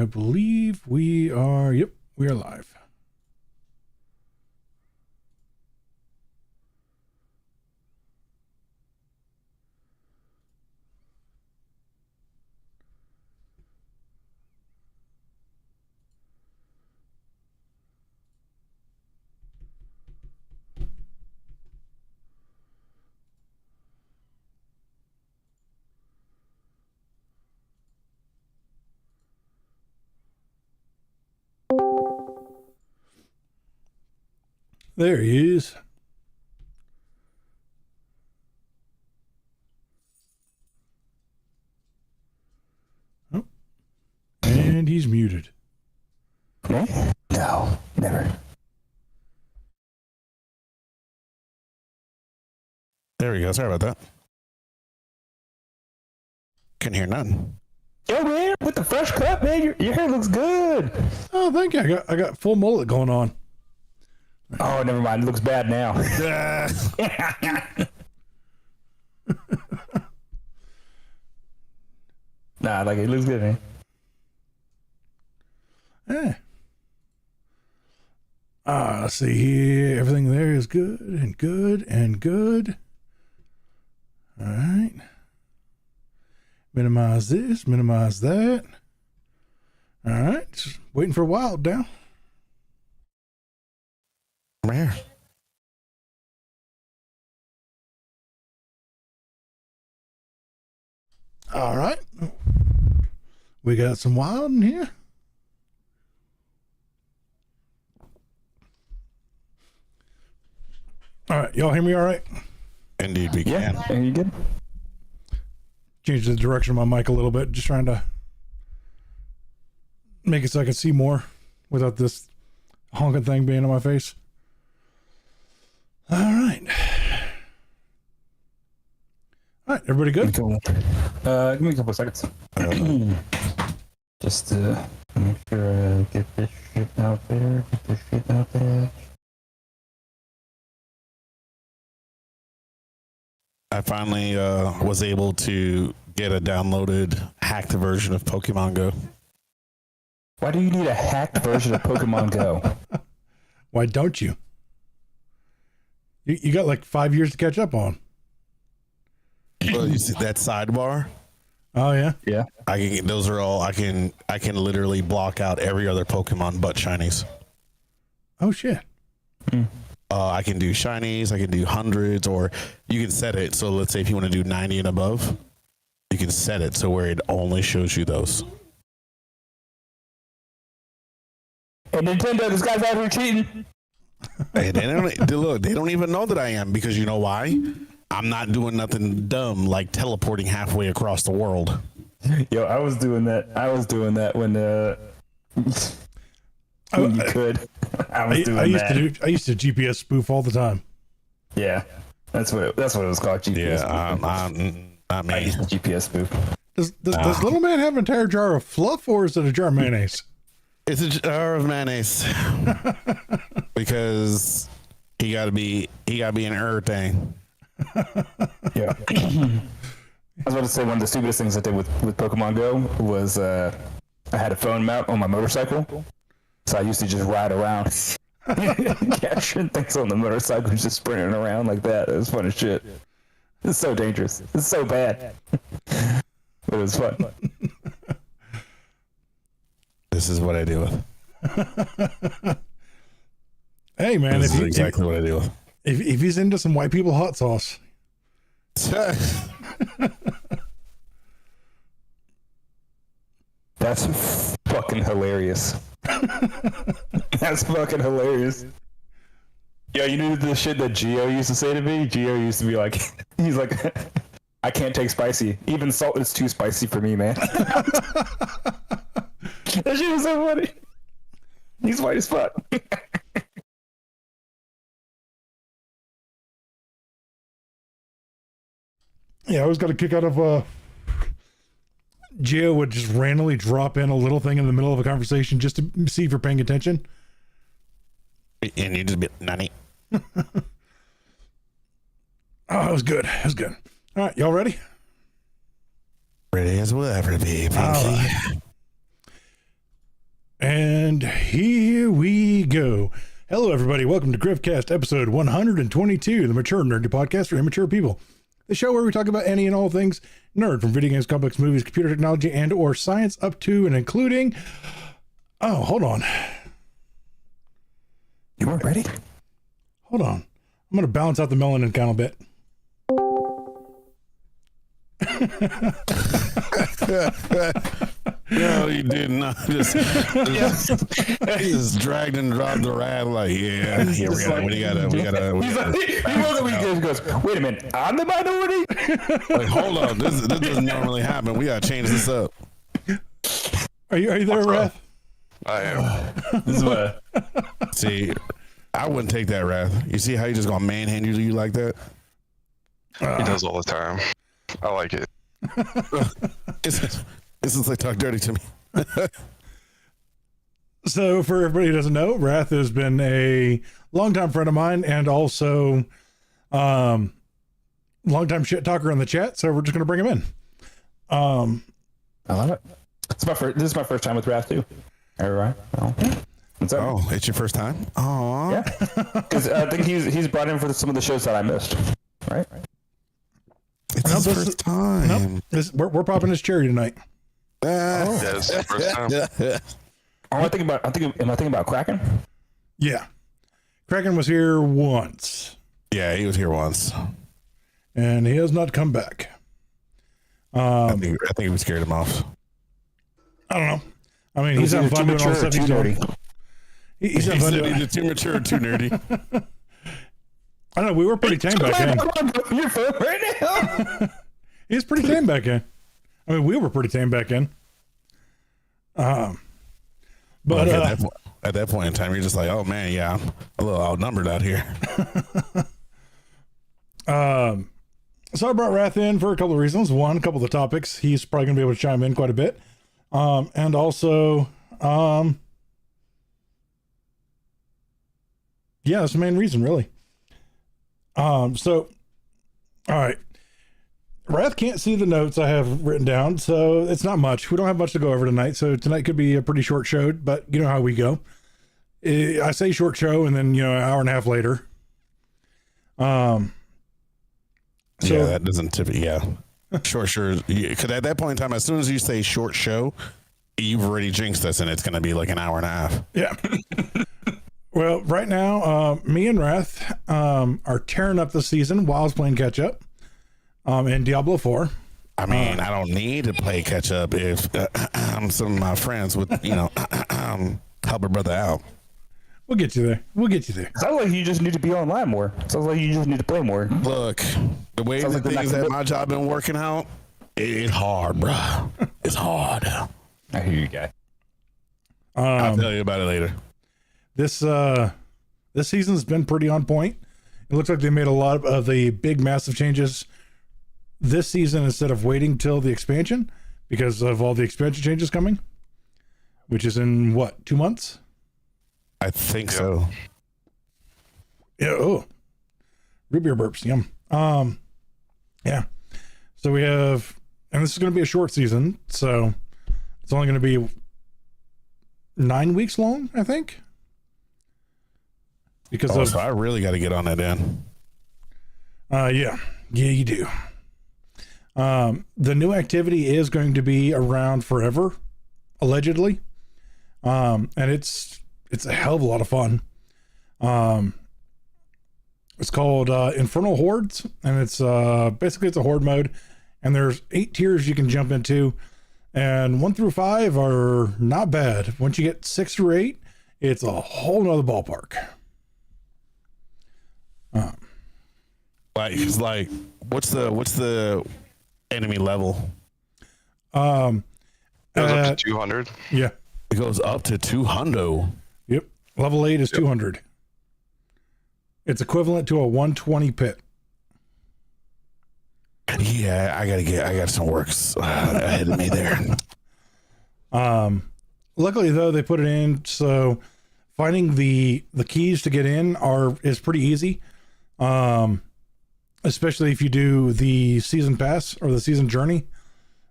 I believe we are, yep, we are live. There he is. Oh, and he's muted. No, never. There we go. Sorry about that. Couldn't hear none. Yo, man, with the fresh cut, man, your hair looks good. Oh, thank you. I got full mullet going on. Oh, never mind. It looks bad now. Nah, like it looks good, man. Yeah. Let's see here. Everything there is good and good and good. All right. Minimize this, minimize that. All right. Just waiting for Wild now. I'm here. All right. We got some Wild in here. All right. Y'all hear me all right? Indeed, we can. Are you good? Change the direction of my mic a little bit. Just trying to make it so I can see more without this honking thing being in my face. All right. All right. Everybody good? Cool. Give me a couple of seconds. Just to make sure I get this shit out there. I finally was able to get a downloaded, hacked version of Pokemon Go. Why do you need a hacked version of Pokemon Go? Why don't you? You got like 5 years to catch up on. Well, you see that sidebar? Oh yeah. Yeah. Those are all I can literally block out every other Pokemon but shinies. Oh shit. I can do shinies, I can do hundreds, or you can set it so let's say if you want to do 90 and above, you can set it so where it only shows you those. And Nintendo, this guy's out here cheating. Hey, they don't even know that I am, because you know why? I'm not doing nothing dumb like teleporting halfway across the world. Yo, I was doing that when you could. I used to GPS spoof all the time. Yeah, that's what it was called. GPS. Yeah, not me. I used to GPS spoof. Does little man have an entire jar of fluff, or is it a jar of mayonnaise? It's a jar of mayonnaise. Because he gotta be an everything. Yeah. I was about to say one of the stupidest things I did with Pokemon Go was I had a phone mount on my motorcycle, so I used to just ride around capturing things on the motorcycle, just sprinting around like that. It was fun as shit. It's so dangerous. It's so bad, but it was fun. This is what I deal with. Hey man, this is exactly what I deal with. If he's into some white people hot sauce. That's fucking hilarious. That's fucking hilarious. Yo, you knew the shit that Gio used to say to me? Gio used to be like, he's like, I can't take spicy. Even salt is too spicy for me, man. That shit was so funny. He's white as fuck. Yeah, I always got a kick out of Gio would just randomly drop in a little thing in the middle of a conversation just to see if you're paying attention. And you just be nutty. Oh, it was good. It was good. All right, y'all ready? Ready as we'll ever be, Pinky. Right. And here we go. Hello, everybody. Welcome to Griffcast, episode 122, the Mature Nerdy Podcast for Immature People. The show where we talk about any and all things nerd, from video games, comics, movies, computer technology, and or science, up to and including... Oh, hold on. You weren't ready? Hold on. I'm going to balance out the melanin count a bit. No, you did not. Just dragged and dropped the rap like, yeah, we gotta. He goes, wait a minute, I'm the minority? Like, hold on, this doesn't normally happen. We gotta change this up. Are you there, Wrath? I am. This is what... See, I wouldn't take that, Wrath. You see how you just gonna manhandle you like that? He does all the time. I like it. This is like talk dirty to me. So, for everybody who doesn't know, Wrath has been a longtime friend of mine and also longtime shit talker in the chat. So we're just gonna bring him in. I love it. This is my first time with Wrath too. All right. Well, what's up? Oh, it's your first time? Aw. Yeah. Because I think he's brought in for some of the shows that I missed. Right. It's his first time. Nope. We're popping his cherry tonight. Yeah, it's the first time. Am I thinking about Kraken? Yeah. Kraken was here once. Yeah, he was here once. And he has not come back. I think we scared him off. I don't know. I mean, he's having fun doing all the stuff he's doing. He's having fun doing. He's too mature, too nerdy. I don't know. We were pretty tame back then. Your phone right now. He's pretty tame back then. I mean, we were pretty tame back then. But at that point in time, you're just like, oh man, yeah, I'm a little outnumbered out here. So I brought Wrath in for a couple of reasons. One, a couple of the topics. He's probably going to be able to chime in quite a bit. And also, yeah, that's the main reason, really. So, all right. Wrath can't see the notes I have written down, so it's not much. We don't have much to go over tonight, so tonight could be a pretty short show, but you know how we go. I say short show, and then, an hour and a half later. Yeah, that doesn't typically, yeah. Short show, because at that point in time, as soon as you say short show, you've already jinxed us, and it's going to be like an hour and a half. Yeah. Well, right now, me and Wrath are tearing up the season while I was playing catch up in Diablo 4. I mean, I don't need to play catch up if some of my friends would, help a brother out. We'll get you there. Sounds like you just need to be online more. Sounds like you just need to play more. Look, the way the things that my job been working out, it's hard, bro. It's hard. I hear you, guy. I'll tell you about it later. This season's been pretty on point. It looks like they made a lot of the big, massive changes this season instead of waiting till the expansion because of all the expansion changes coming, which is in 2 months? I think so. Yeah. Oh, root beer burps. Yum. Yeah. So we have, and this is going to be a short season, so it's only going to be 9 weeks long, I think. Because so I really got to get on that end. Yeah, you do. The new activity is going to be around forever, allegedly. And it's a hell of a lot of fun. It's called Infernal Hordes, and it's basically it's a horde mode, and there's 8 tiers you can jump into, and 1 through 5 are not bad. Once you get 6 through 8, it's a whole nother ballpark. Like, what's the enemy level? It goes up to 200. Yeah, it goes up to 200. Yep, level 8 is 200. It's equivalent to a 120 pit. Yeah, I got some works ahead of me there. Luckily though, they put it in so finding the keys to get in is pretty easy. Especially if you do the season pass or the season journey,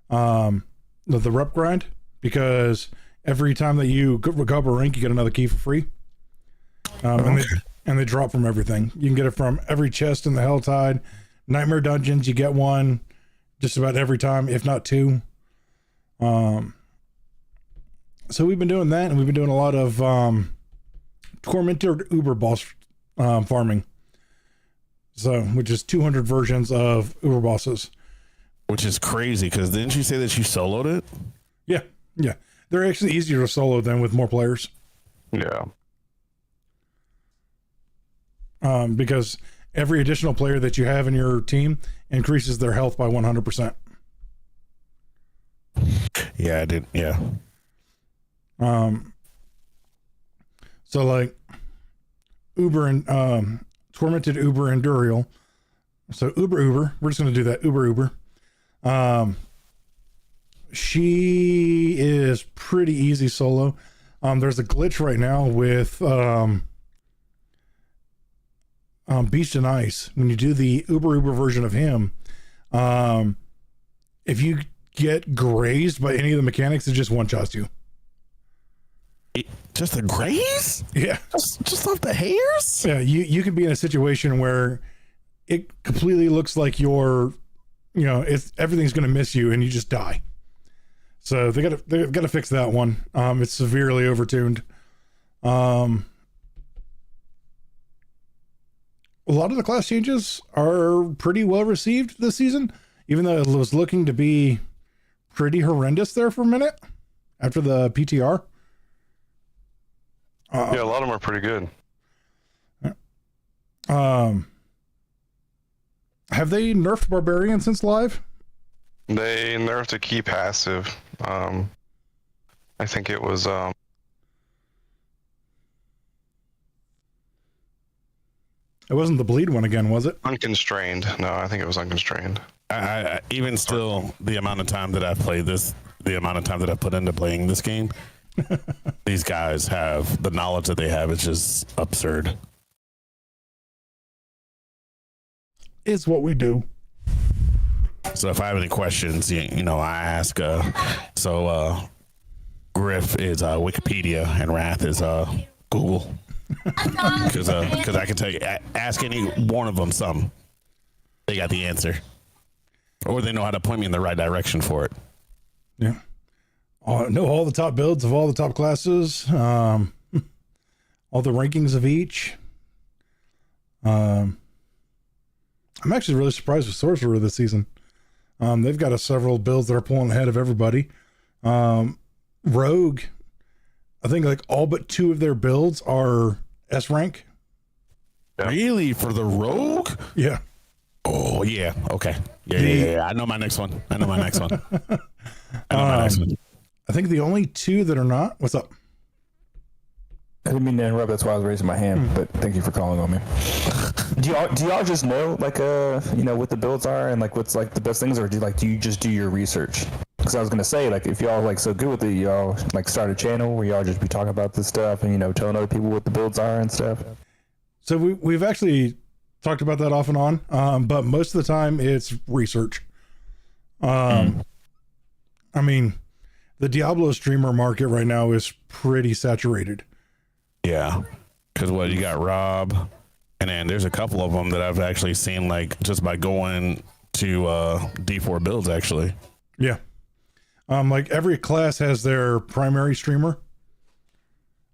the rep grind, because every time that you go up a rank, you get another key for free. And they drop from everything. You can get it from every chest in the Helltide. Nightmare Dungeons, you get one just about every time, if not two. So we've been doing that, and we've been doing a lot of Tormented Uber boss farming. So, which is 200 versions of Uber bosses. Which is crazy, because didn't you say that you soloed it? Yeah. They're actually easier to solo than with more players. Yeah. Because every additional player that you have in your team increases their health by 100%. Yeah, I did. Yeah. So like Uber and Tormented Uber and Duriel. So Uber, we're just going to do that. Uber. She is pretty easy solo. There's a glitch right now with Beast and Ice. When you do the Uber version of him, if you get grazed by any of the mechanics, it just one-shots you. Just the graze? Yeah. Just off the hairs? Yeah, you could be in a situation where it completely looks like everything's going to miss you and you just die. So they've got to fix that one. It's severely overtuned. A lot of the class changes are pretty well received this season, even though it was looking to be pretty horrendous there for a minute after the PTR. Yeah, a lot of them are pretty good. Have they nerfed Barbarian since live? They nerfed a key passive. I think it was It wasn't the bleed one again, was it? unconstrained. No, I think it was unconstrained. I even still, the amount of time that I've played this, the amount of time that I've put into playing this game, these guys have the knowledge that they have. It's just absurd. It's what we do. So if I have any questions, I ask. Griff is Wikipedia and Wrath is Google. Because I can tell you, ask any one of them something. They got the answer. Or they know how to point me in the right direction for it. Yeah. Know all the top builds of all the top classes. All the rankings of each. I'm actually really surprised with Sorcerer this season. They've got several builds that are pulling ahead of everybody. Rogue, I think like all but 2 of their builds are S rank. Yeah. Really? For the Rogue? Yeah. Oh, yeah. Okay. Yeah. I know my next one. I know my next one. I think the only 2 that are not. What's up? I didn't mean to interrupt. That's why I was raising my hand. But thank you for calling on me. Do y'all just know what the builds are and like what's like the best things, or do you just do your research? Because I was gonna say, like, if y'all like so good with it, y'all like start a channel where y'all just be talking about this stuff and telling other people what the builds are and stuff. So we've actually talked about that off and on, but most of the time it's research. I mean, the Diablo streamer market right now is pretty saturated. Yeah, because you got Rob, and then there's a couple of them that I've actually seen like just by going to D4 builds actually. Yeah. Like every class has their primary streamer.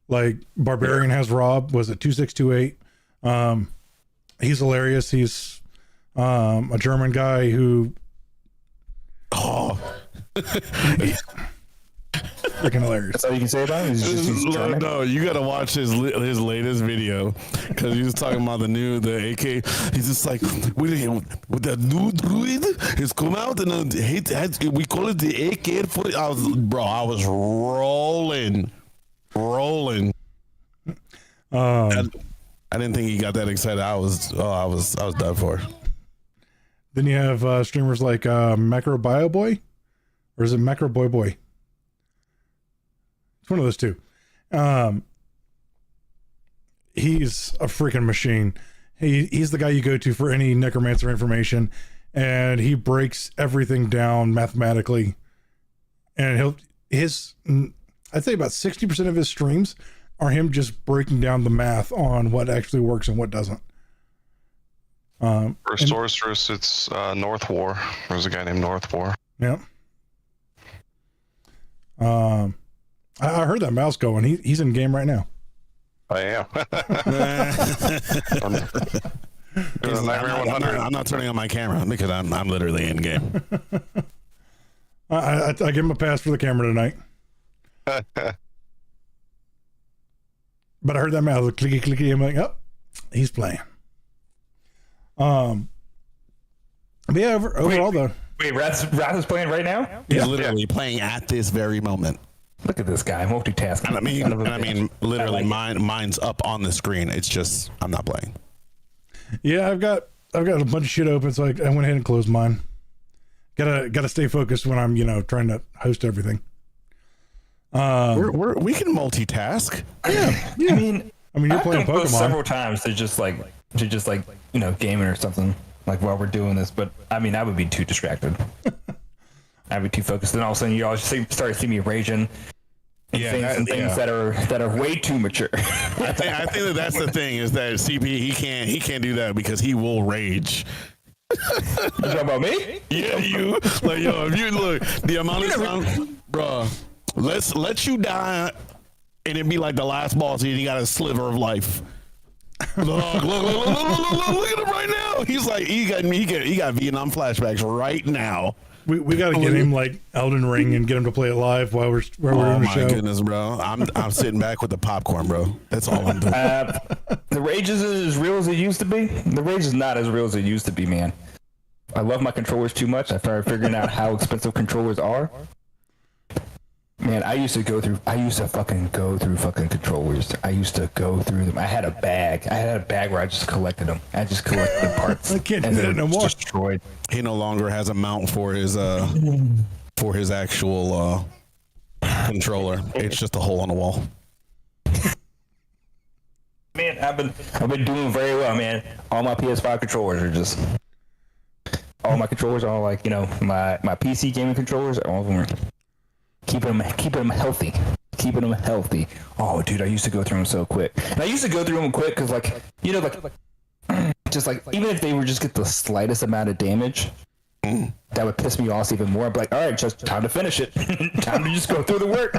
Like Barbarian has Rob, was it 2628? He's hilarious. He's a German guy who freaking hilarious. That's all you can say about him? He's German? No, you gotta watch his latest video because he was talking about the AK. He's just like with the new druid has come out and we call it the AK. I was rolling. I didn't think he got that excited. I was done for. Then you have streamers like Macro Bio Boy, or is it Macro Boy? It's one of those 2. He's a freaking machine. He's the guy you go to for any necromancer information, and he breaks everything down mathematically. And I'd say about 60% of his streams are him just breaking down the math on what actually works and what doesn't. For Sorceress, it's North War. There's a guy named North War. Yeah. I heard that mouse going. He's in game right now. I am. I'm not turning on my camera because I'm literally in game. I give him a pass for the camera tonight. But I heard that mouse clicky clicky. I'm like, oh, he's playing. But yeah, overall though. Wait, Wrath is playing right now? He's literally playing at this very moment. Look at this guy multitasking. And I mean, literally, mine's up on the screen. It's just I'm not playing. Yeah, I've got a bunch of shit open, so I went ahead and closed mine. Gotta stay focused when I'm trying to host everything. We can multitask. Yeah. I mean, you're playing Pokemon several times. They're just like gaming or something like while we're doing this. But I mean, I would be too distracted. I'd be too focused. Then all of a sudden, you all start to see me raging. Things that are way too mature. I think that's the thing is that CP he can't do that because he will rage. You talking about me? Yeah, you like if you look the amount of time, bro. Let's let you die, and it'd be like the last boss. And you got a sliver of life. Look at him right now. He's like he got Vietnam flashbacks right now. We got to get him like Elden Ring and get him to play it live while we're doing the show. Oh my goodness, bro! I'm sitting back with the popcorn, bro. That's all I'm doing. The rage isn't as real as it used to be. The rage is not as real as it used to be, man. I love my controllers too much. I started figuring out how expensive controllers are. Man, I used to fucking go through fucking controllers. I used to go through them. I had a bag where I just collected them. I just collected the parts. I can't do that no more. Destroyed. He no longer has a mount for his actual controller. It's just a hole on the wall. Man, I've been doing very well, man. All my PS5 controllers are just my PC gaming controllers. All of them are keeping them healthy. Oh, dude, I used to go through them so quick. And I used to go through them quick because, just like even if they were just get the slightest amount of damage, that would piss me off even more. I'd be like, all right, just time to finish it. Time to just go through the work.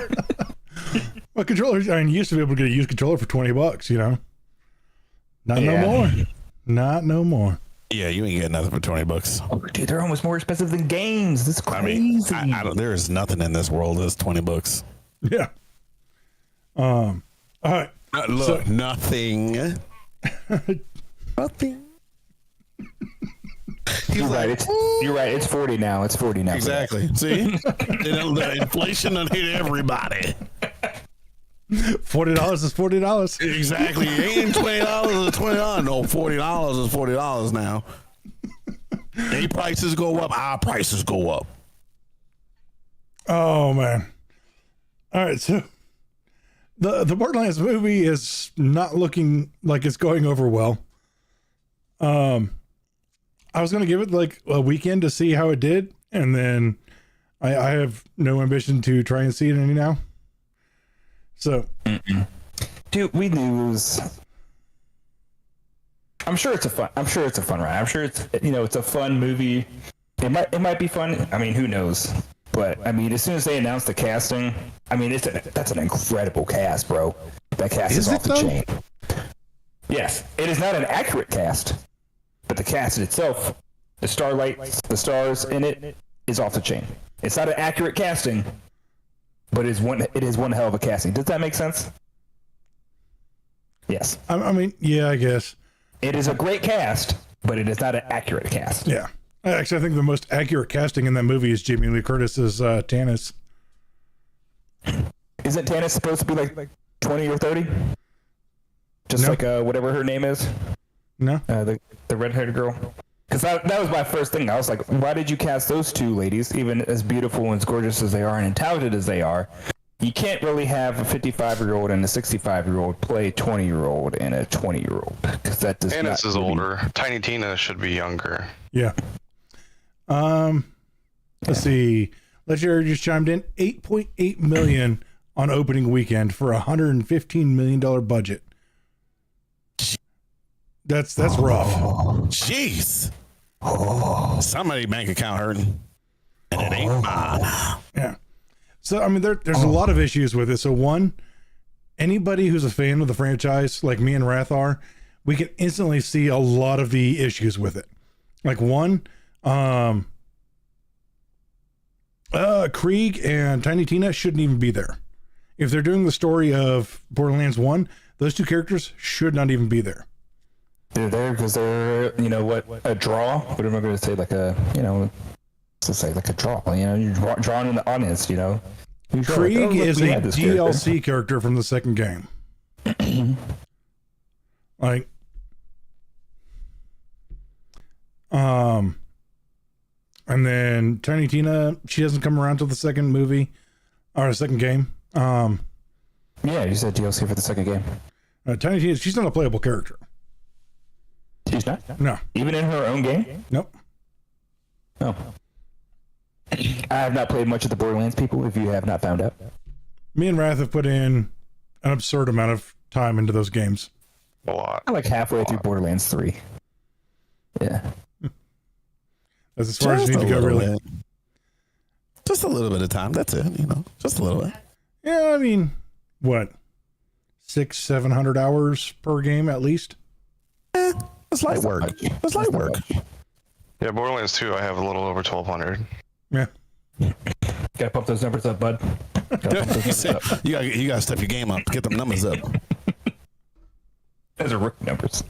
Well, controllers. I mean, you used to be able to get a used controller for $20. Not no more. Not no more. Yeah, you ain't getting nothing for $20. Oh, dude, they're almost more expensive than games. This is crazy. I mean, I don't. There is nothing in this world that's $20. Yeah. All right. Look, nothing. Nothing. You're right. It's 40 now. It's 40 now. Exactly. See, the inflation done hit everybody. $40 is $40. Exactly. It ain't $20 is $20. No, $40 is $40 now. Their prices go up, our prices go up. Oh man. All right, so the Borderlands movie is not looking like it's going over well. I was gonna give it like a weekend to see how it did, and then I have no ambition to try and see it any now. So, dude, we lose. I'm sure it's a fun ride. I'm sure it's it's a fun movie. It might be fun. I mean, who knows? But I mean, as soon as they announced the casting, I mean, that's an incredible cast, bro. That cast is off the chain. Yes, it is not an accurate cast, but the cast itself, the starlights, the stars in it, is off the chain. It's not an accurate casting, but it is one hell of a casting. Does that make sense? Yes. I mean, yeah, I guess. It is a great cast, but it is not an accurate cast. Yeah. Actually, I think the most accurate casting in that movie is Jamie Lee Curtis's Tannis. Isn't Tannis supposed to be like 20 or 30? Just No. like whatever her name is? No. The red-haired girl? Because that was my first thing. I was like, why did you cast those two ladies, even as beautiful and as gorgeous as they are and as talented as they are? You can't really have a 55-year-old and a 65-year-old play a 20-year-old and a 20-year-old. Because that does not... Tannis is older. Tiny Tina should be younger. Yeah. Let's see. Ledger just chimed in 8.8 million on opening weekend for $115 million budget. That's rough. Jeez. Somebody bank account hurting, and it ain't mine. Yeah. So I mean, there's a lot of issues with it. So one, anybody who's a fan of the franchise, like me and Wrath are, we can instantly see a lot of the issues with it. Like one, Krieg and Tiny Tina shouldn't even be there. If they're doing the story of Borderlands 1, those two characters should not even be there. They're there because they're, you know what, a draw. What am I going to say? Like a, you know, let's say like a draw. You know, you're drawing in the audience. You know, Krieg like, is a DLC character from the second game. Like, and then Tiny Tina, she doesn't come around till the second movie or the second game. Yeah, you said DLC for the second game. Tiny Tina, she's not a playable character. She's not? No. Even in her own game? Nope. No. I have not played much of the Borderlands, people, if you have not found out. Me and Wrath have put in an absurd amount of time into those games. A lot. I'm like halfway through Borderlands 3. Yeah. That's as far as you need to go, really. Bit. Just a little bit of time. That's it, you know. Just a little bit. Yeah, I mean, what? 600-700 hours per game at least? It's light work. It's light work. Yeah, Borderlands 2, I have a little over 1,200. Yeah. Gotta pump those numbers up, bud. You gotta step your game up. Get them numbers up. Those are rookie numbers.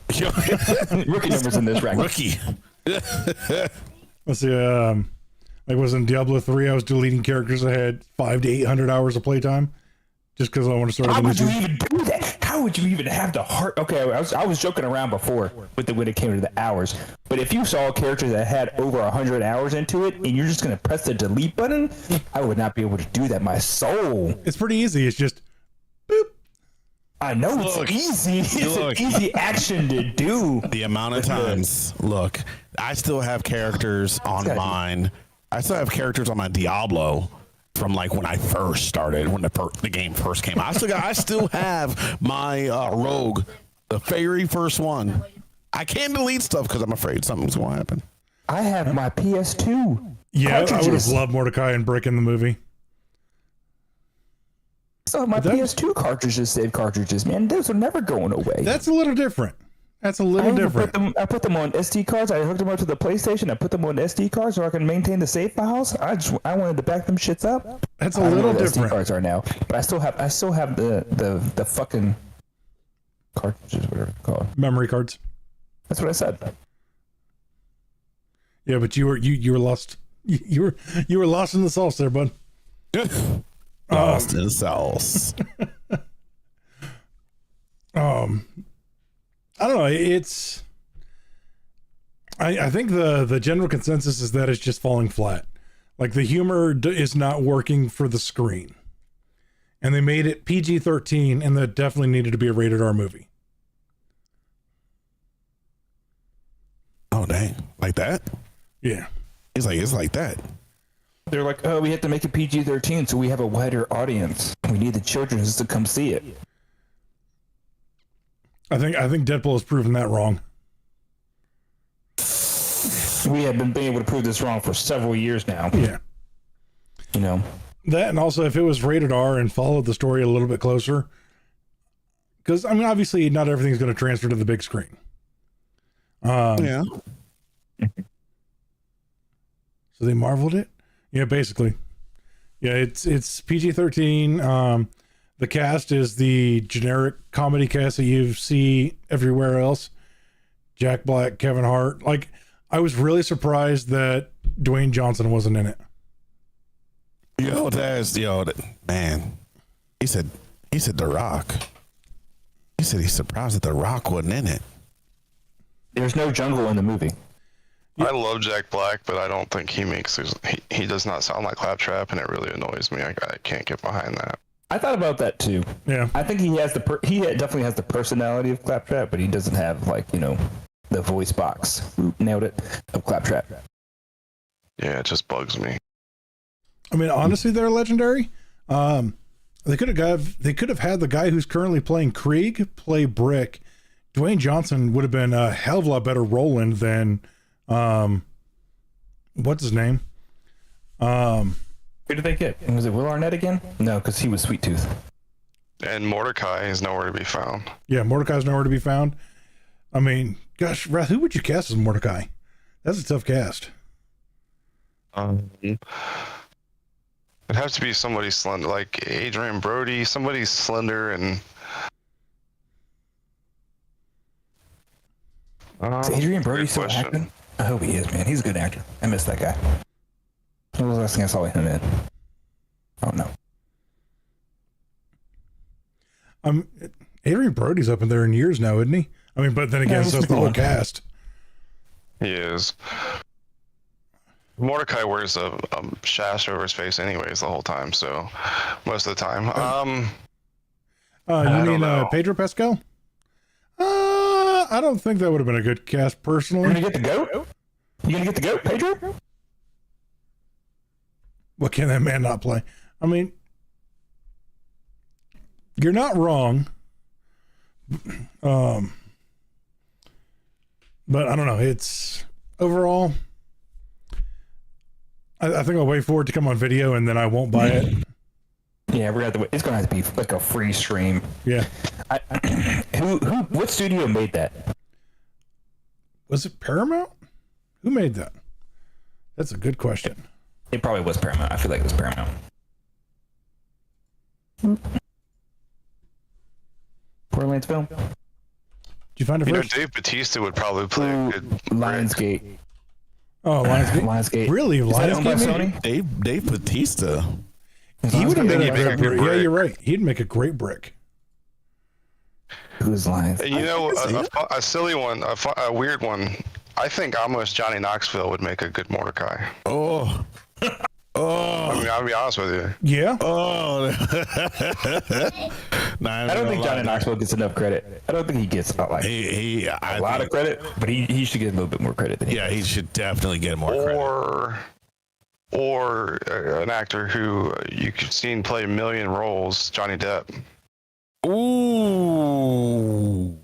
Rookie numbers in this racket. Rookie. Let's see. Like was in Diablo 3, I was deleting characters that had 500 to 800 hours of playtime, just because I want to start. How would you even do that? How would you even have the heart? Okay, I was joking around before when it came to the hours, but if you saw a character that had over 100 hours into it, and you're just gonna press the delete button, I would not be able to do that. My soul. It's pretty easy. It's just boop. I know it's easy. It's an easy action to do. The amount of times. Look, I still have characters on mine. I still have characters on my Diablo from like when I first started, when the game first came out. I still have my rogue, the very first one. I can't delete stuff because I'm afraid something's going to happen. I have my PS2. Yeah, cartridges. I would have loved Mordecai and Brick in the movie. So my PS2 cartridges, save cartridges, man, those are never going away. That's a little different. That's a little different. I put them on SD cards. I hooked them up to the PlayStation. I put them on SD cards so I can maintain the save files. I wanted to back them shits up. That's a little different. SD cards are now, but I still have the fucking cartridges, whatever they're called. Memory cards. That's what I said. Yeah, but you were lost. You were lost in the sauce there, bud. Lost in sauce. I don't know. It's. I think the general consensus is that it's just falling flat. Like the humor is not working for the screen, and they made it PG-13, and that definitely needed to be a rated R movie. Oh dang! Like that? Yeah. It's like that. They're like, oh, we have to make it PG-13 so we have a wider audience. We need the children to come see it. I think Deadpool has proven that wrong. We have been able to prove this wrong for several years now. Yeah. You know. That, and also if it was rated R and followed the story a little bit closer, because I mean obviously not everything's going to transfer to the big screen. Yeah. So they marveled it. Yeah, basically. Yeah, it's PG-13. The cast is the generic comedy cast that you see everywhere else. Jack Black, Kevin Hart. Like, I was really surprised that Dwayne Johnson wasn't in it. Man. He said The Rock. He said he's surprised that The Rock wasn't in it. There's no jungle in the movie. I love Jack Black, but I don't think he does not sound like Claptrap, and it really annoys me. I can't get behind that. I thought about that too. Yeah. I think he has definitely has the personality of Claptrap, but he doesn't have the voice box. Nailed it. Of Claptrap. Yeah, it just bugs me. I mean, honestly, they're legendary. They could have had the guy who's currently playing Krieg play Brick. Dwayne Johnson would have been a hell of a lot better Roland than what's his name? Who did they get? Was it Will Arnett again? No, because he was Sweet Tooth. And Mordecai is nowhere to be found. Yeah, Mordecai's nowhere to be found. I mean, gosh, Wrath, who would you cast as Mordecai? That's a tough cast. It'd have to be somebody slender, like Adrian Brody, somebody slender and. Is Adrian Brody still acting? I hope he is, man. He's a good actor. I miss that guy. What was the last thing I saw him in? I don't know. Adrian Brody's up in there in years now, isn't he? I mean, but then again, so it's the whole cast. He is. Mordecai wears a shash over his face anyways the whole time, so most of the time. You mean Pedro Pascal? I don't think that would have been a good cast personally. You're gonna get the goat? You gonna get the goat, Pedro? What can that man not play? I mean, you're not wrong. But I don't know. It's overall, I think I'll wait for it to come on video and then I won't buy it. Yeah, we're gonna have to wait. It's gonna have to be like a free stream. Yeah. What studio made that? Was it Paramount? Who made that? That's a good question. It probably was Paramount. I feel like it was Paramount. Borderlands film. Did you find it first? Dave Bautista would probably play a good Lionsgate. Oh, Lionsgate. Lionsgate. Really? Is that owned by Lionsgate? Sony? Dave Bautista. He would have been a make great a good brick. Yeah, brick. you're right. He'd make a great brick. Who's Lions? You know, a silly one, a weird one. I think almost Johnny Knoxville would make a good Mordecai. Oh. I mean, I'll be honest with you. Yeah. Oh. Nah, I don't think Johnny Knoxville gets enough credit. I don't think he gets a lot of credit, but he should get a little bit more credit than he does. He should definitely get more credit. Or an actor who you could seen play a million roles, Johnny Depp. Ooh.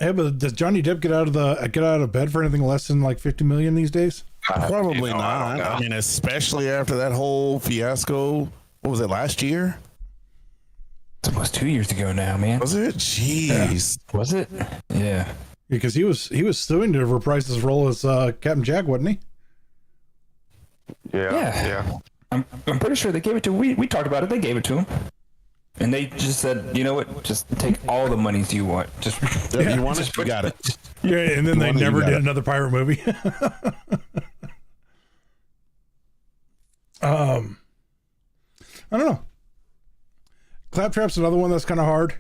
Yeah, but does Johnny Depp get out of bed for anything less than like 50 million these days? Probably not. I don't know. I mean, especially after that whole fiasco. What was it, last year? It's almost 2 years ago now, man. Was it? Jeez. Yeah. Was it? Yeah. Because he was suing to reprise his role as Captain Jack, wasn't he? Yeah. I'm pretty sure they gave it to him. We talked about it. They gave it to him. And they just said, you know what? Just take all the monies you want. Just You want it? You got it. Yeah, and then they never did it. another pirate movie. I don't know. Claptrap's another one that's kind of hard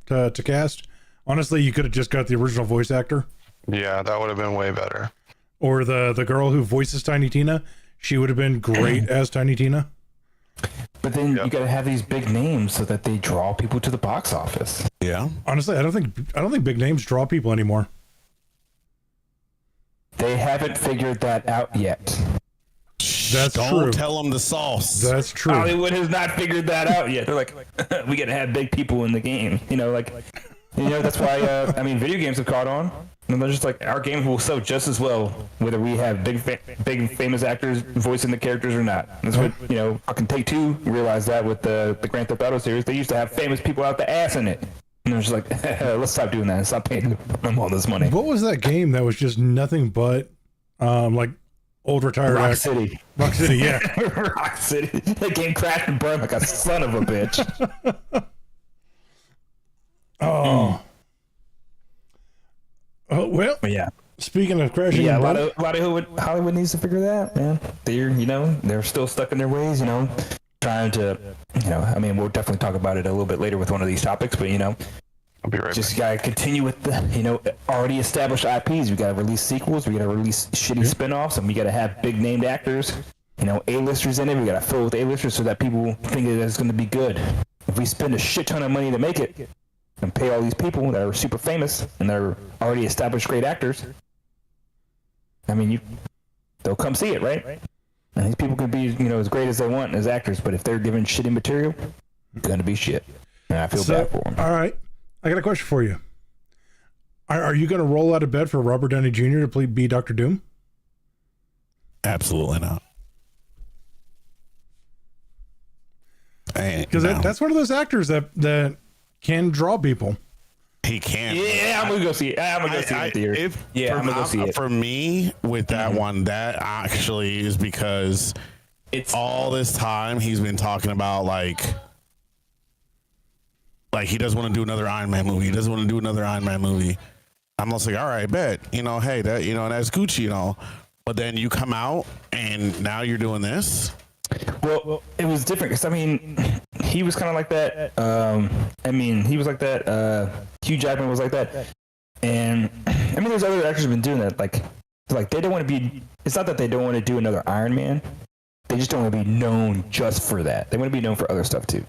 to cast. Honestly, you could have just got the original voice actor. Yeah, that would have been way better. Or the girl who voices Tiny Tina. She would have been great as Tiny Tina. But then you got to have these big names so that they draw people to the box office. Yeah. Honestly, I don't think big names draw people anymore. They haven't figured that out yet. That's Don't true. tell them the sauce. That's true. Hollywood has not figured that out yet. They're like, we got to have big people in the game. That's why, video games have caught on. And they're just like, our games will sell just as well, whether we have big famous actors voicing the characters or not. That's what, fucking Take-Two realized that with the Grand Theft Auto series. They used to have famous people out the ass in it. And they're just like, let's stop doing that and stop paying them all this money. What was that game that was just nothing but, like, old retired Rock act- City. Rock City, yeah. Rock City. That game crashed and burned like a son of a bitch. Oh. Oh, well, But yeah. speaking of crashing, Yeah, and a lot burning- of Hollywood needs to figure that, man. They're still stuck in their ways, trying to, we'll definitely talk about it a little bit later with one of these topics, but, I'll be right just back. gotta continue with the, already established IPs. We gotta release sequels, we gotta release shitty spin-offs, and we gotta have big named actors, A-listers in it. We gotta fill it with A-listers so that people think that it's gonna be good. If we spend a shit ton of money to make it, and pay all these people that are super famous and they're already established great actors, they'll come see it, right? And these people can be, as great as they want as actors, but if they're given shitty material, it's gonna be shit. And I feel bad for them. All right, I got a question for you. Are you going to roll out of bed for Robert Downey Jr. to be Dr. Doom? Absolutely not. Because that's one of those actors that can draw people. He can. Yeah, I'm gonna go see it. I'm gonna go see it theater. I'm gonna go see it. For me, with that one, that actually is because it's all this time he's been talking about like he doesn't want to do another Iron Man movie. He doesn't want to do another Iron Man movie. I'm just like, all right, bet. Hey, that that's Gucci, But then you come out and now you're doing this. Well, it was different because he was kind of like that. He was like that. Hugh Jackman was like that, and there's other actors who've been doing that. Like they don't want to be. It's not that they don't want to do another Iron Man. They just don't want to be known just for that. They want to be known for other stuff too.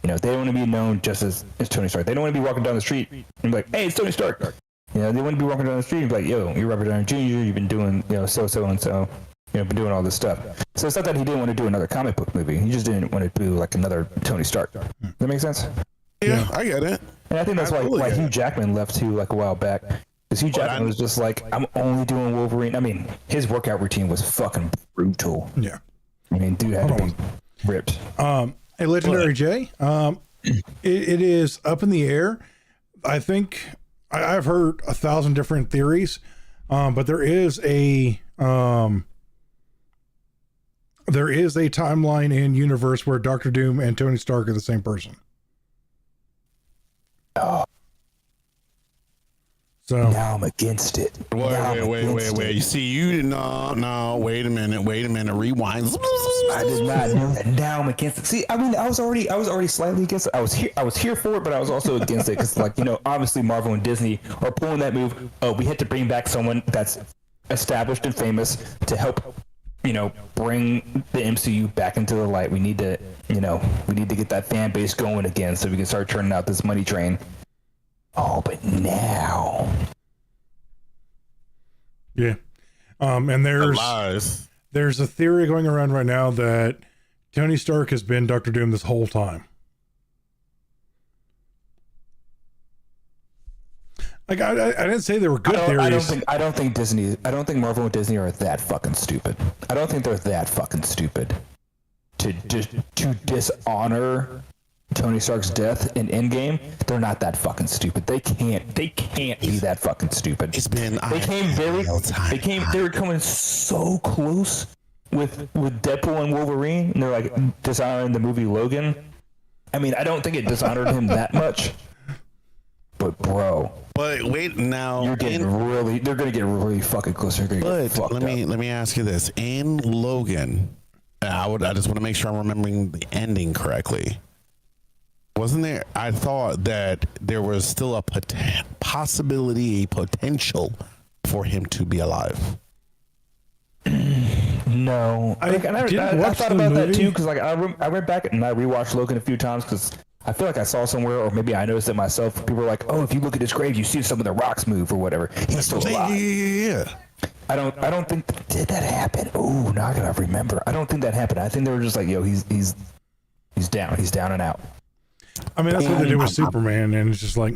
They don't want to be known just as Tony Stark. They don't want to be walking down the street and be like, "Hey, it's Tony Stark." They want to be walking down the street and be like, "Yo, you're Robert Downey Jr. You've been doing so and so." Been doing all this stuff. So it's not that he didn't want to do another comic book movie. He just didn't want to do like another Tony Stark. Does that make sense? Yeah, I get it. And I think that's why Hugh Jackman left too, like a while back. Because Hugh Jackman was just like, I'm only doing Wolverine. His workout routine was fucking brutal. Yeah. Dude had to be ripped. Hey, Legendary Jay, it is up in the air. I think I've heard 1,000 different theories, but there is a timeline and universe where Doctor Doom and Tony Stark are the same person. Oh. So now I'm against it. Wait. You see, no. Wait a minute. Rewind. I did not know that. Now I'm against it. See, I was already slightly against it. I was here for it, but I was also against it because, obviously Marvel and Disney are pulling that move. Oh, we had to bring back someone that's established and famous to help, bring the MCU back into the light. We need to get that fan base going again so we can start turning out this money train. Oh, but now. Yeah. And there's a theory going around right now that Tony Stark has been Doctor Doom this whole time. Like I didn't say they were good theories. I don't think Marvel and Disney are that fucking stupid. I don't think they're that fucking stupid to dishonor Tony Stark's death in Endgame. They're not that fucking stupid. They can't be that fucking stupid. It's been they were coming so close with Deadpool and Wolverine, and they're like dishonoring the movie Logan. I don't think it dishonored him that much. But bro, wait now. They're gonna get really fucking close. Let me ask you this: in Logan, I just want to make sure I'm remembering the ending correctly. Wasn't there? I thought that there was still a potential for him to be alive. No, I thought about that too because I went back and I rewatched Logan a few times because I feel like I saw somewhere, or maybe I noticed it myself. People were like, "Oh, if you look at his grave, you see some of the rocks move or whatever. He's still alive." Yeah. I don't think did that happen. Oh, now I gotta remember. I don't think that happened. I think they were just like, "Yo, he's down. He's down and out." That's what they did with Superman, and it's just like,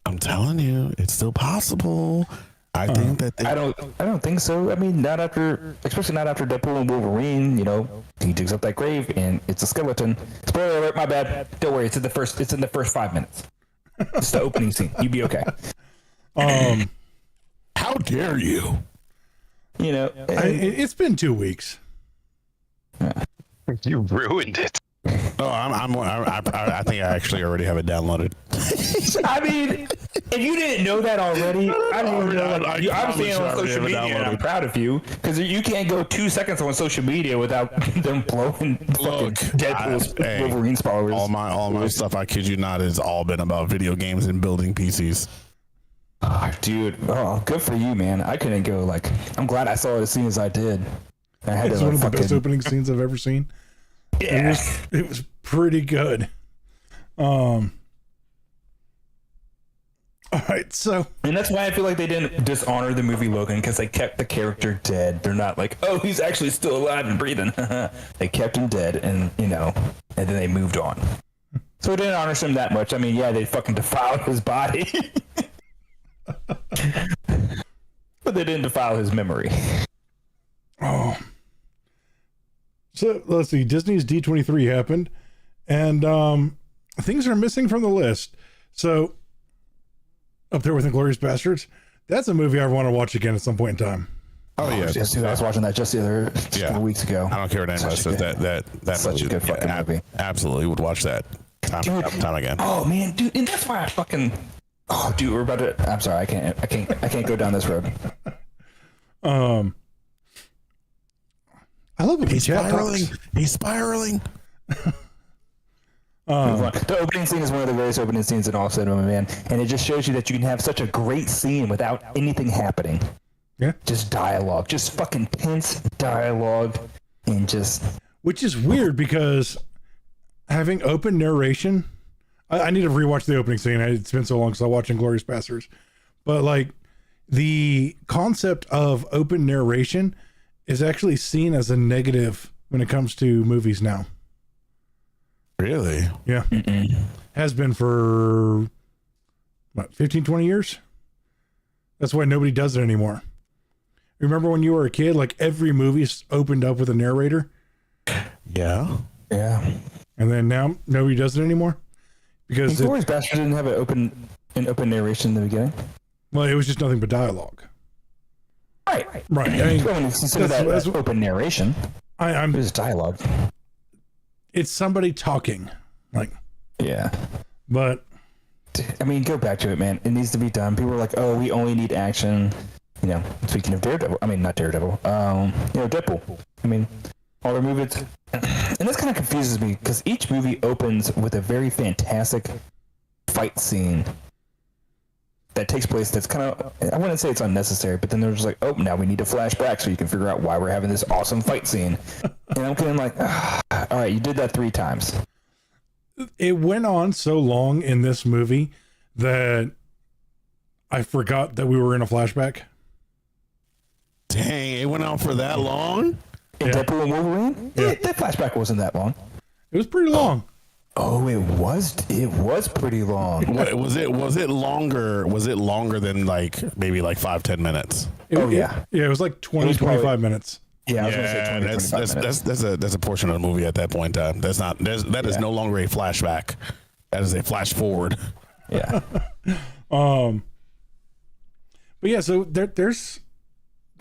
I'm telling you, it's still possible. I think that I don't think so. Especially not after Deadpool and Wolverine. He digs up that grave and it's a skeleton. Spoiler alert, my bad. Don't worry, it's in the first 5 minutes. It's the opening scene. You'd be okay. How dare you? It's been 2 weeks. You ruined it. Oh, I think I actually already have it downloaded. If you didn't know that already, I don't even know. I'm saying on social media, and I'm proud of you because you can't go 2 seconds on social media without them blowing fucking Deadpool's Wolverine's followers. All my stuff, I kid you not, has all been about video games and building PCs. Oh, dude, good for you, man. I couldn't go. I'm glad I saw it as soon as I did. It's one of the best opening scenes I've ever seen. Yeah. It was pretty good. All right, so And that's why I feel like they didn't dishonor the movie Logan, because they kept the character dead. They're not like, oh, he's actually still alive and breathing. They kept him dead, and and then they moved on. So it didn't honor him that much. I mean, yeah, they fucking defiled his body, but they didn't defile his memory. oh, so let's see. Disney's D23 happened, and things are missing from the list. So up there with Inglourious Bastards, that's a movie I want to watch again at some point in time. Oh yeah, Yes, dude, I was watching that just a couple weeks ago. I don't care what anybody says. That such a good fucking movie. Absolutely would watch that time again. Oh man, dude, and that's why I fucking. Oh, dude, we're about to. I'm sorry, I can't go down this road. I love it. He's spiraling. He's spiraling. The opening scene is one of the greatest opening scenes in all cinema, man, and it just shows you that you can have such a great scene without anything happening. Yeah, just dialogue, just fucking tense dialogue, and just. which is weird because having open narration, I need to rewatch the opening scene. It's been so long since I watched Inglourious Bastards, but like the concept of open narration is actually seen as a negative when it comes to movies now. Really? Yeah. Has been for what, 15, 20 years? That's why nobody does it anymore. Remember when you were a kid, like every movie opened up with a narrator? Yeah. Yeah. And then now nobody does it anymore? Because Inglourious Basterds didn't have an open narration in the beginning. well, it was just nothing but dialogue. Right. Right. I mean, When you consider that's open narration, I'm it was dialogue. it's somebody talking. Like, Yeah. but I mean, go back to it, man. It needs to be done. People are like, "Oh, we only need action." You know, speaking of Daredevil, I mean, not Daredevil. Deadpool. I mean, all their movies, and this kind of confuses me because each movie opens with a very fantastic fight scene that takes place. That's kind of, I wouldn't say it's unnecessary, but then they're just like, "Oh, now we need to flash back so you can figure out why we're having this awesome fight scene." And I'm kind of like, "All right, you did that 3 times." it went on so long in this movie that I forgot that we were in a flashback. Dang, it went on for that long? In Deadpool and Wolverine, Yeah. that flashback wasn't that long. It was pretty long. Oh, it was pretty long. What, was it longer? Was it longer than like maybe like 5-10 minutes? It was like 20, It was probably- 25 minutes. Yeah, I was going to say 20, 25 minutes. That's a portion of the movie at that point in time. That is no longer a flashback. That is a flash forward. Yeah. But yeah, so there's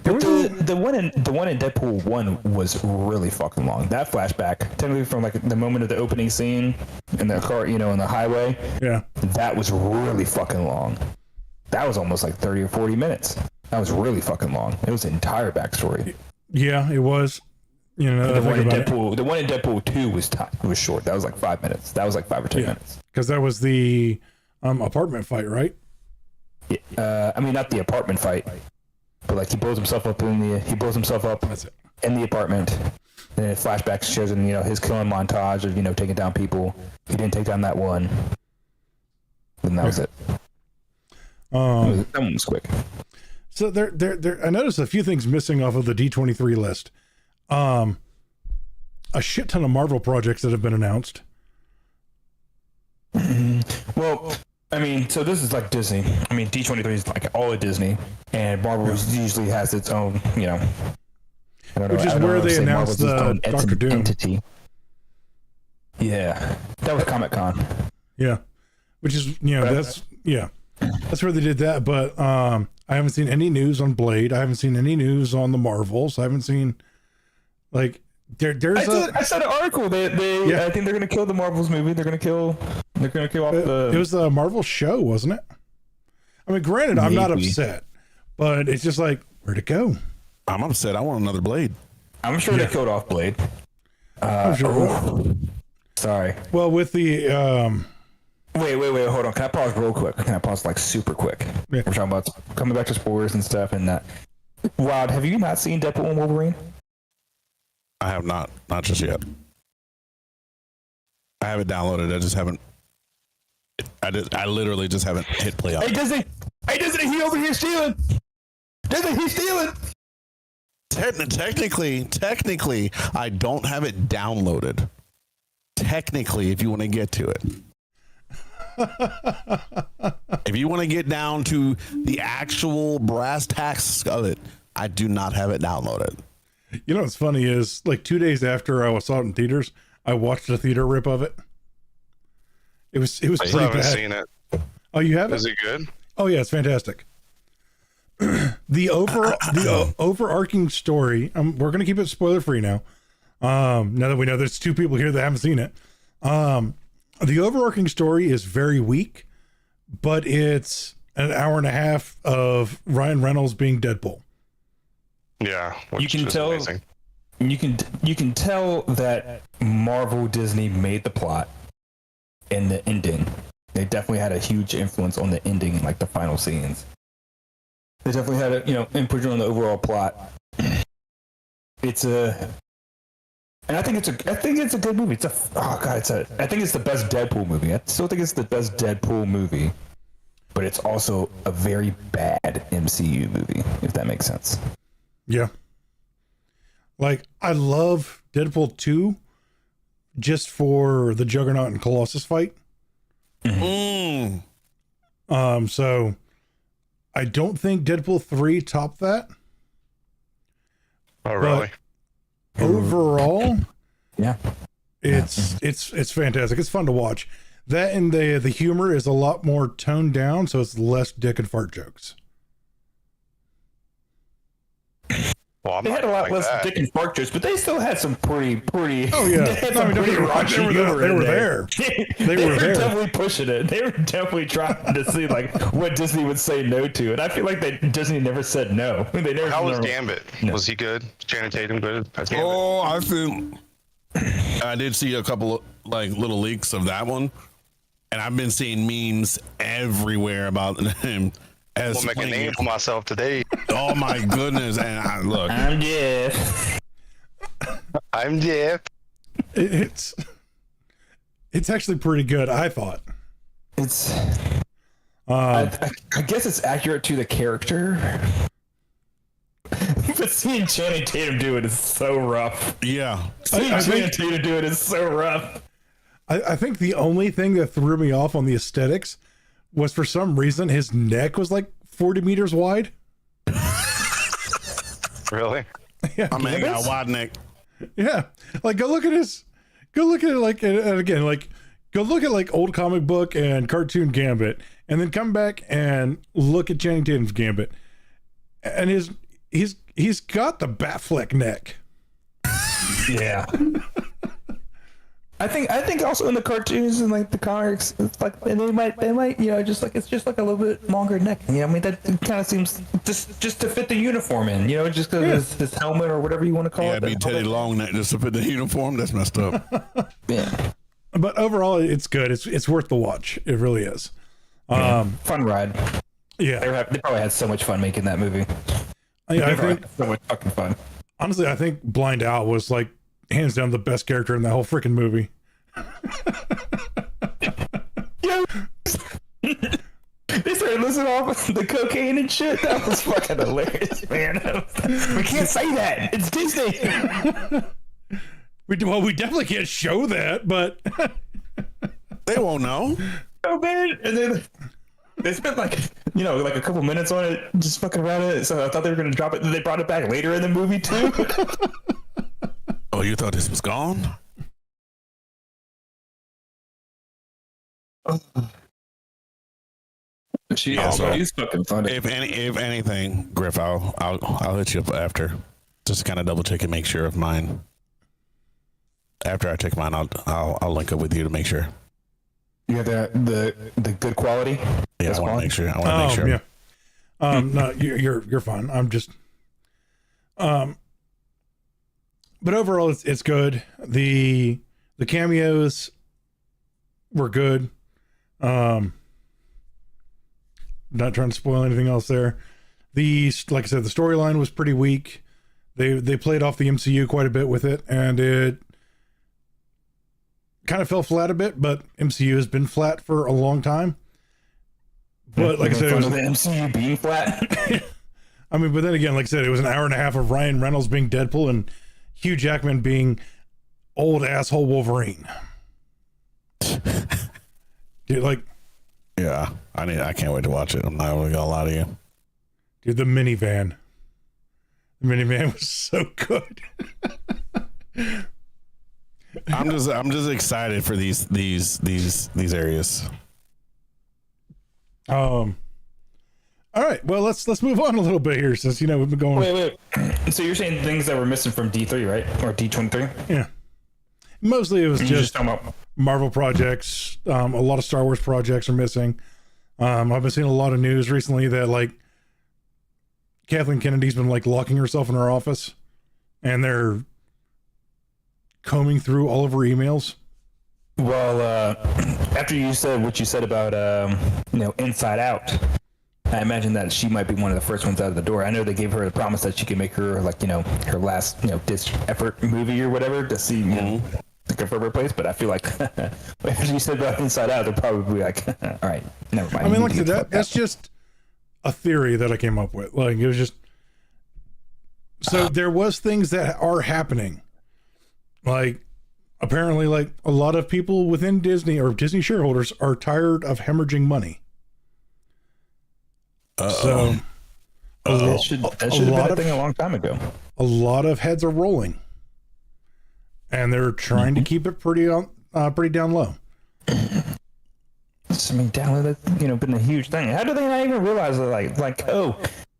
The one in Deadpool 1 was really fucking long. That flashback, technically from like the moment of the opening scene in the car, in the highway, yeah. that was really fucking long. That was almost like 30 or 40 minutes. That was really fucking long. It was the entire backstory. Yeah, it was. The one in Deadpool 2 was short. That was like 5 minutes. That was like 5 or 10 minutes. Because that was the apartment fight, right? I mean, not the apartment fight, but like he blows himself up in That's it. in the apartment. And then flashback shows him, his killing montage of, taking down people. He didn't take down that one. And that was it. That one was quick. So there. I noticed a few things missing off of the D23 list. A shit ton of Marvel projects that have been announced. Well, I mean, so this is like Disney. I mean, D23 is like all of Disney, and Marvel usually has its own, I don't know. Which is where they announced the Doctor Doom entity. Yeah, that was Comic-Con. Yeah, which is that's where they did that. But I haven't seen any news on Blade. I haven't seen any news on the Marvels. I haven't seen there's I saw an article. They I think they're gonna kill the Marvels movie. They're gonna kill off the. It was the Marvel show, wasn't it? I mean, granted, I'm not Maybe. upset, but it's just like, where'd it go? I'm upset. I want another Blade. I'm sure they killed off Blade. I'm sure. Sorry. Well, with the Wait, hold on. Can I pause real quick? Can I pause like super quick? Yeah. We're talking about coming back to spoilers and stuff and that. Wild, have you not seen Deadpool and Wolverine? I have not just yet. I have it downloaded. I just haven't I literally just haven't hit play on Hey, it. Disney! Hey, Disney, he over here stealing! Disney, he's stealing! Technically, I don't have it downloaded. Technically, if you want to get to it. If you want to get down to the actual brass tacks of it, I do not have it downloaded. You know what's funny is, like 2 days after I saw it in theaters, I watched a theater rip of it. It was I pretty haven't bad. seen it. Oh, you haven't? Is it good? Oh yeah, it's fantastic. The overarching story. We're gonna keep it spoiler free now. Now that we know there's two people here that haven't seen it. The overarching story is very weak, but it's an hour and a half of Ryan Reynolds being Deadpool. Yeah, which You can is tell- amazing. You can tell that Marvel Disney made the plot and the ending. They definitely had a huge influence on the ending and like the final scenes. They definitely had a input on the overall plot. It's a, and I think it's a good movie. I think it's the best Deadpool movie. I still think it's the best Deadpool movie, but it's also a very bad MCU movie, if that makes sense. Yeah. Like, I love Deadpool 2 just for the Juggernaut and Colossus fight. Mm. So I don't think Deadpool 3 topped that. Oh, really? Overall, Yeah. it's fantastic. It's fun to watch. That and the humor is a lot more toned down, so it's less dick and fart jokes. Well, I'm They not had a lot like less that. dick and fart jokes, but they still had some pretty. Oh yeah, They had No, I some mean, pretty they were raunchy there. humor They in were there. there. They were there. definitely pushing it. They were definitely trying to see like what Disney would say no to, and I feel like Disney never said no. They never. How was never- Gambit? No. Was he good? Channing Tatum good? As Gambit? Oh, I think I did see a couple of like little leaks of that one, and I've been seeing memes everywhere about him as I'll make a playing name it. for myself today. Oh my goodness! And look, I'm Jeff. I'm Jeff. It's actually pretty good, I thought. It's. I guess it's accurate to the character. But seeing Channing Tatum do it is so rough. yeah, Seeing I Channing think- Tatum do it is so rough. I think the only thing that threw me off on the aesthetics was for some reason his neck was like 40 meters wide. Really? Yeah, I mean, got a wide neck. yeah. Like go look at it like, and again, like go look at like old comic book and cartoon Gambit, and then come back and look at Channing Tatum's Gambit, and he's got the Batfleck neck. Yeah. I think also in the cartoons and like the comics, it's like they might just like it's just like a little bit longer neck. You know, I mean that kind of seems just to fit the uniform in. You know, just because this helmet or whatever you want to call Yeah, it. be Teddy Long neck just to fit the uniform. That's messed up. Yeah. But overall, it's good. It's worth the watch. It really is. Fun ride. Yeah. They probably had so much fun making that movie. I think So much fucking fun. honestly, I think Blind Owl was like hands down the best character in that whole freaking movie. Yeah. They started listing off the cocaine and shit. That was fucking hilarious, man. We can't say that. It's Disney. We definitely can't show that, but They won't know. Oh man! And then they spent like a couple minutes on it, just fucking around it. So I thought they were gonna drop it. And they brought it back later in the movie too. Oh, you thought this was gone? She's fucking funny. If anything, Griff, I'll hit you up after, just to kind of double check and make sure of mine. After I check mine, I'll link up with you to make sure. You have the good quality. Yeah, That's I want to fine. make sure. I want to make sure. Yeah. No, you're fine. I'm just, but overall, it's good. The cameos were good. Not trying to spoil anything else there. Like I said, the storyline was pretty weak. They played off the MCU quite a bit with it, and kind of fell flat a bit, but MCU has been flat for a long time. But like I said, it was the MCU being flat. I mean, but then again, like I said, it was an hour and a half of Ryan Reynolds being Deadpool and Hugh Jackman being old asshole Wolverine. Dude, like, Yeah, I can't wait to watch it. I'm not gonna lie to you. dude, the minivan was so good. I'm just excited for these areas. All right, well, let's move on a little bit here, since we've been going. Wait. So you're saying things that were missing from D3, right? Or D23? Yeah, mostly it was just talking about Marvel projects. A lot of Star Wars projects are missing. I've been seeing a lot of news recently that like Kathleen Kennedy's been like locking herself in her office, and they're combing through all of her emails. Well, after you said what you said about Inside Out, I imagine that she might be one of the first ones out of the door. I know they gave her the promise that she could make her her last ditch effort movie or whatever to see to confirm her place. But I feel like after you said about Inside Out, they're probably like, all right, never mind. I mean, like that's just a theory that I came up with. Like it was just so there was things that are happening. Like apparently, like a lot of people within Disney or Disney shareholders are tired of hemorrhaging money. So that should have been a thing a long time ago. A lot of heads are rolling, and they're trying to keep it pretty down low. I mean, down that's been a huge thing. How do they not even realize that?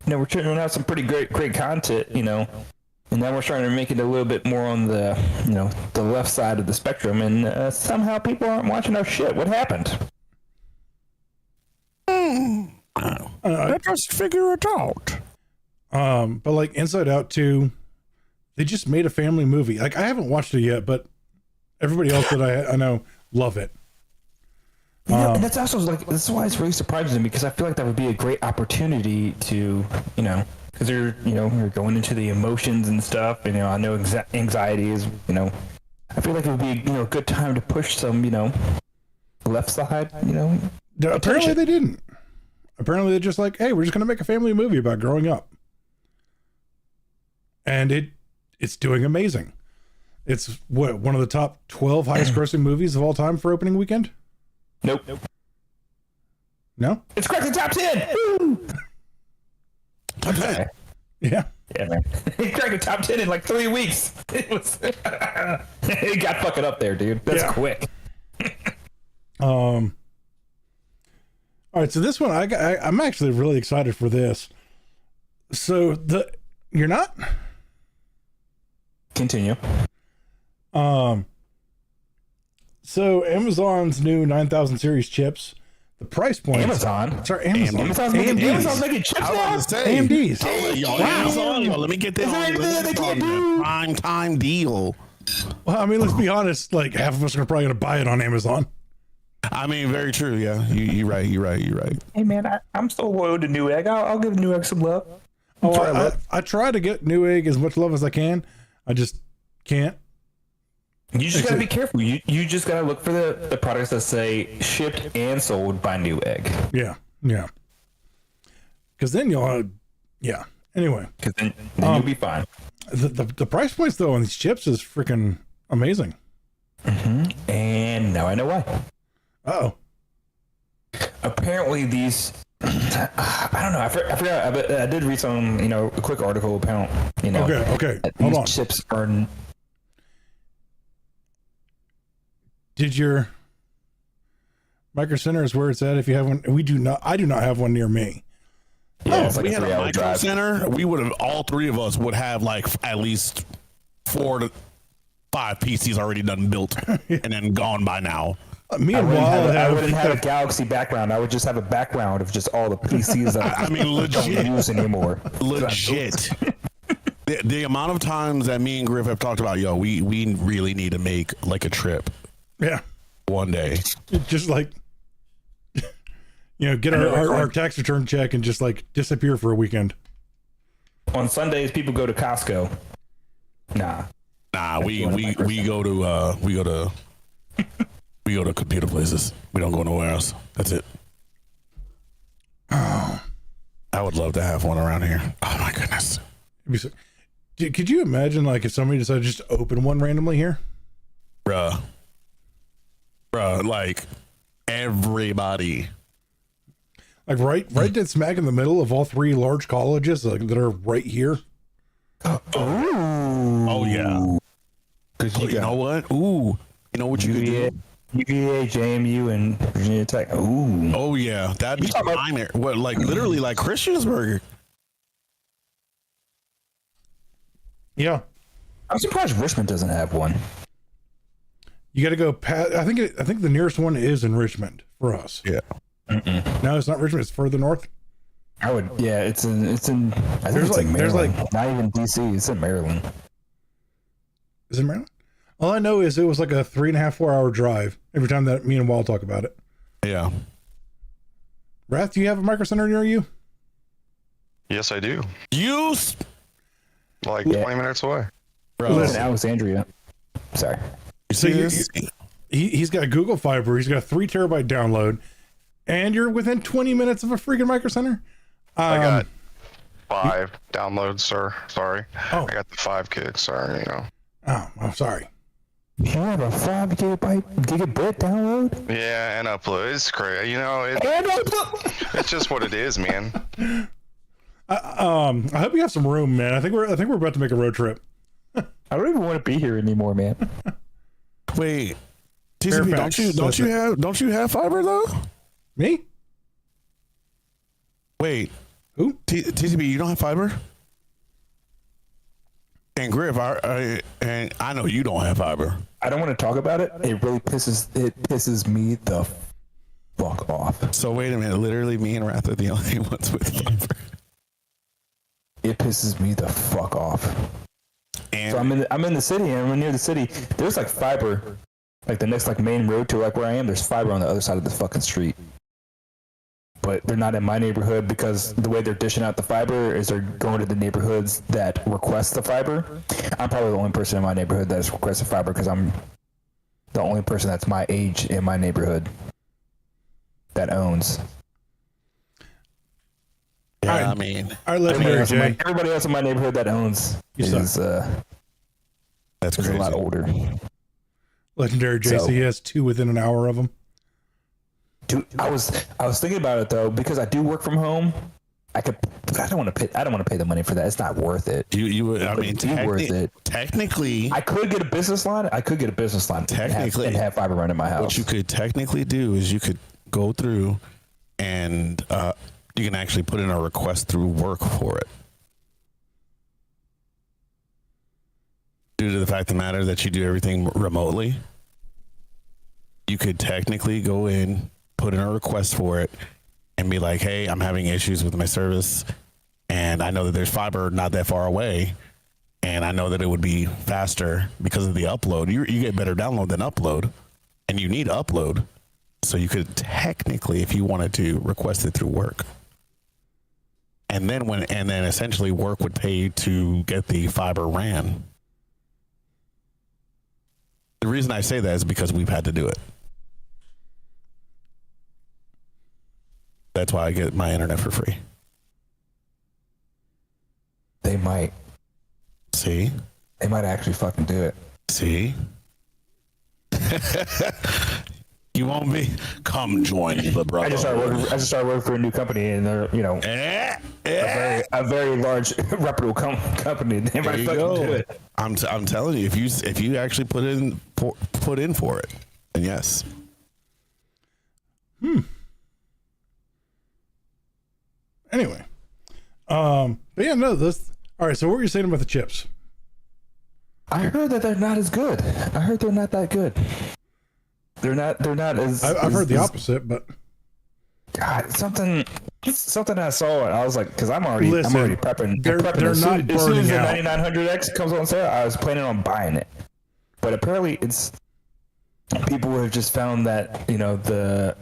We're turning out some pretty great content, and now we're trying to make it a little bit more on the the left side of the spectrum, and somehow people aren't watching our shit. What happened? Let's just figure it out. But like Inside Out 2, they just made a family movie. Like I haven't watched it yet, but everybody else that I know love it. And that's also that's why it's really surprising to me, because I feel like that would be a great opportunity to because you're going into the emotions and stuff. I know anxiety is I feel like it would be a good time to push some left side Apparently attention. they didn't. Apparently they're just like, hey, we're just gonna make a family movie about growing up, and it's doing amazing. It's one of the top 12 highest grossing movies of all time for opening weekend. Nope. No, It's cracked the top 10. Woo! Okay. yeah. Yeah, man. It cracked the top 10 in like 3 weeks. It was. It got fucking up there, dude. That's quick. All right, so this one I'm actually really excited for this. So you're not? Continue. So Amazon's new 9000 series chips, the price point. Amazon. Sorry, Amazon. Amazon's making chips now. AMD's. AMD's. Amazon. Let me get that on the prime time deal. Well, I mean, let's be honest. Like half of us are probably going to buy it on Amazon. I mean, very true. Yeah, you're right. Hey, man, I'm still loyal to Newegg. I'll give Newegg some love. I try to get Newegg as much love as I can. I just can't. You just gotta be careful. You just gotta look for the products that say shipped and sold by Newegg. Yeah. Because then you'll, Anyway. Because then you'll be fine. The price points though on these chips is freaking amazing. Mm-hmm. And now I know why. Uh-oh. Apparently these, I don't know. I forgot. I did read some, a quick article about, Okay. Hold on. Chips are. Did your Micro Center is where it's at? If you have one, I do not have one near me. Yeah, If we had a Micro Center, we would have, all three of us would have like at least 4 to 5 PCs already done built and then gone by now. Me and I wouldn't have a Galaxy background. I would just have a background of just all the PCs that I mean, legit. don't use anymore. Legit. The amount of times that me and Griff have talked about, we really need to make like a trip. Yeah. One day. Just like, get our tax return check and just like disappear for a weekend. On Sundays, people go to Costco. Nah, we go to We go to computer places. We don't go nowhere else. That's it. Oh, I would love to have one around here. Oh my goodness. Could you imagine like if somebody decided just to open one randomly here? Bruh, like everybody. Like right dead smack in the middle of all three large colleges that are right here. Oh yeah. Because you know what? Ooh, you know what you could do? UVA, JMU, and Virginia Tech. Ooh. Oh yeah, that'd be minor. What, like literally like Christiansburg? Yeah. I'm surprised Richmond doesn't have one. You got to go past. I think the nearest one is in Richmond for us. Yeah. No, it's not Richmond. It's further north. I would. Yeah, it's in. I think it's in Maryland. Not even DC. It's in Maryland. Is it Maryland? All I know is it was like a 3.5, 4 hour drive every time that me and Wall talk about it. Yeah. Wrath, do you have a micro center near you? Yes, I do. Like 20 minutes away. Bro, it's in Alexandria. Sorry. So he's got Google Fiber. He's got a 3 terabyte download, and you're within 20 minutes of a freaking micro center. I got 5 downloads, sir. Sorry. Oh. I got the 5 gigs. Sorry, you know. Oh, I'm sorry. You have a 5 gigabit download? Yeah, and upload. It's crazy. You know, it's just what it is, man. I hope you have some room, man. I think we're about to make a road trip. I don't even want to be here anymore, man. Wait, TCP, don't you have fiber though? Me? Wait, who? TCP, you don't have fiber? And Griff, I know you don't have fiber. I don't want to talk about it. It really pisses me the fuck off. So wait a minute, literally me and Wrath are the only ones with fiber. It pisses me the fuck off. And so I'm in the city, and I'm near the city. There's like fiber, like the next like main road to like where I am. There's fiber on the other side of the fucking street, but they're not in my neighborhood because the way they're dishing out the fiber is they're going to the neighborhoods that request the fiber. I'm probably the only person in my neighborhood that has requested fiber because I'm the only person that's my age in my neighborhood that owns. Yeah, I mean, our legendary Jay. Everybody else in my neighborhood that owns is that's crazy. A lot older. Legendary Jay, so he has 2 within an hour of them. Dude, I was thinking about it though because I do work from home. I don't want to pay the money for that. It's not worth it. Worth it. Technically, I could get a business line. Technically, and have fiber run in my house. What you could technically do is you could go through and you can actually put in a request through work for it. Due to the fact of the matter that you do everything remotely, you could technically go in, put in a request for it, and be like, hey, I'm having issues with my service, and I know that there's fiber not that far away, and I know that it would be faster because of the upload. You get better download than upload, and you need upload. So you could technically, if you wanted to, request it through work. And then essentially work would pay you to get the fiber ran. The reason I say that is because we've had to do it. That's why I get my internet for free. They might. See? They might actually fucking do it. See? You won't be? Come join the brother. I just started working for a new company, and they're a very large reputable company. They might fucking do it. I'm telling you, if you actually put in for it, then yes. Anyway, but yeah, no. All right. So what were you saying about the chips? I heard that they're not as good. I heard they're not that good. They're not as. I've heard the opposite, but God, something I saw. I was like, because I'm already prepping. They're not as soon as the burning out. 9900X comes on sale, I was planning on buying it. But apparently, it's people have just found that the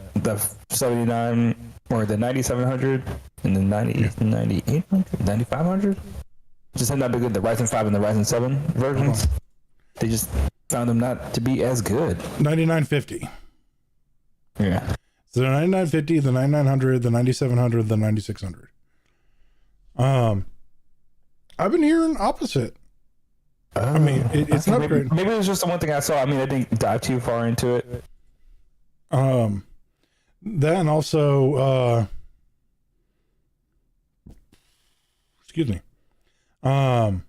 79 or the 9700 and the 9800, 9500 just have not been good. The Ryzen 5 and the Ryzen 7 versions, they just found them not to be as good. 9950. Yeah. So the 9950, the 9900, the 9700, the 9600. I've been hearing opposite. I mean, it's an upgrade. Maybe it was just the one thing I saw. I mean, I didn't dive too far into it. That and also, excuse me. I mean,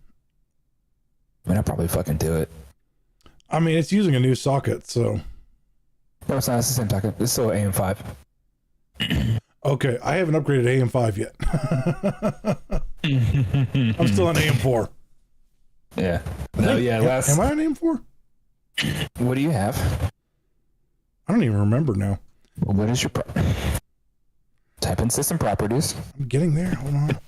I'll probably fucking do it. I mean, it's using a new socket, so. No, it's not. It's the same socket. It's still AM5. Okay, I haven't upgraded AM5 yet. I'm still on AM4. Yeah. No, yeah. Am I on AM4? What do you have? I don't even remember now. What is your type in system properties? I'm getting there. Hold on.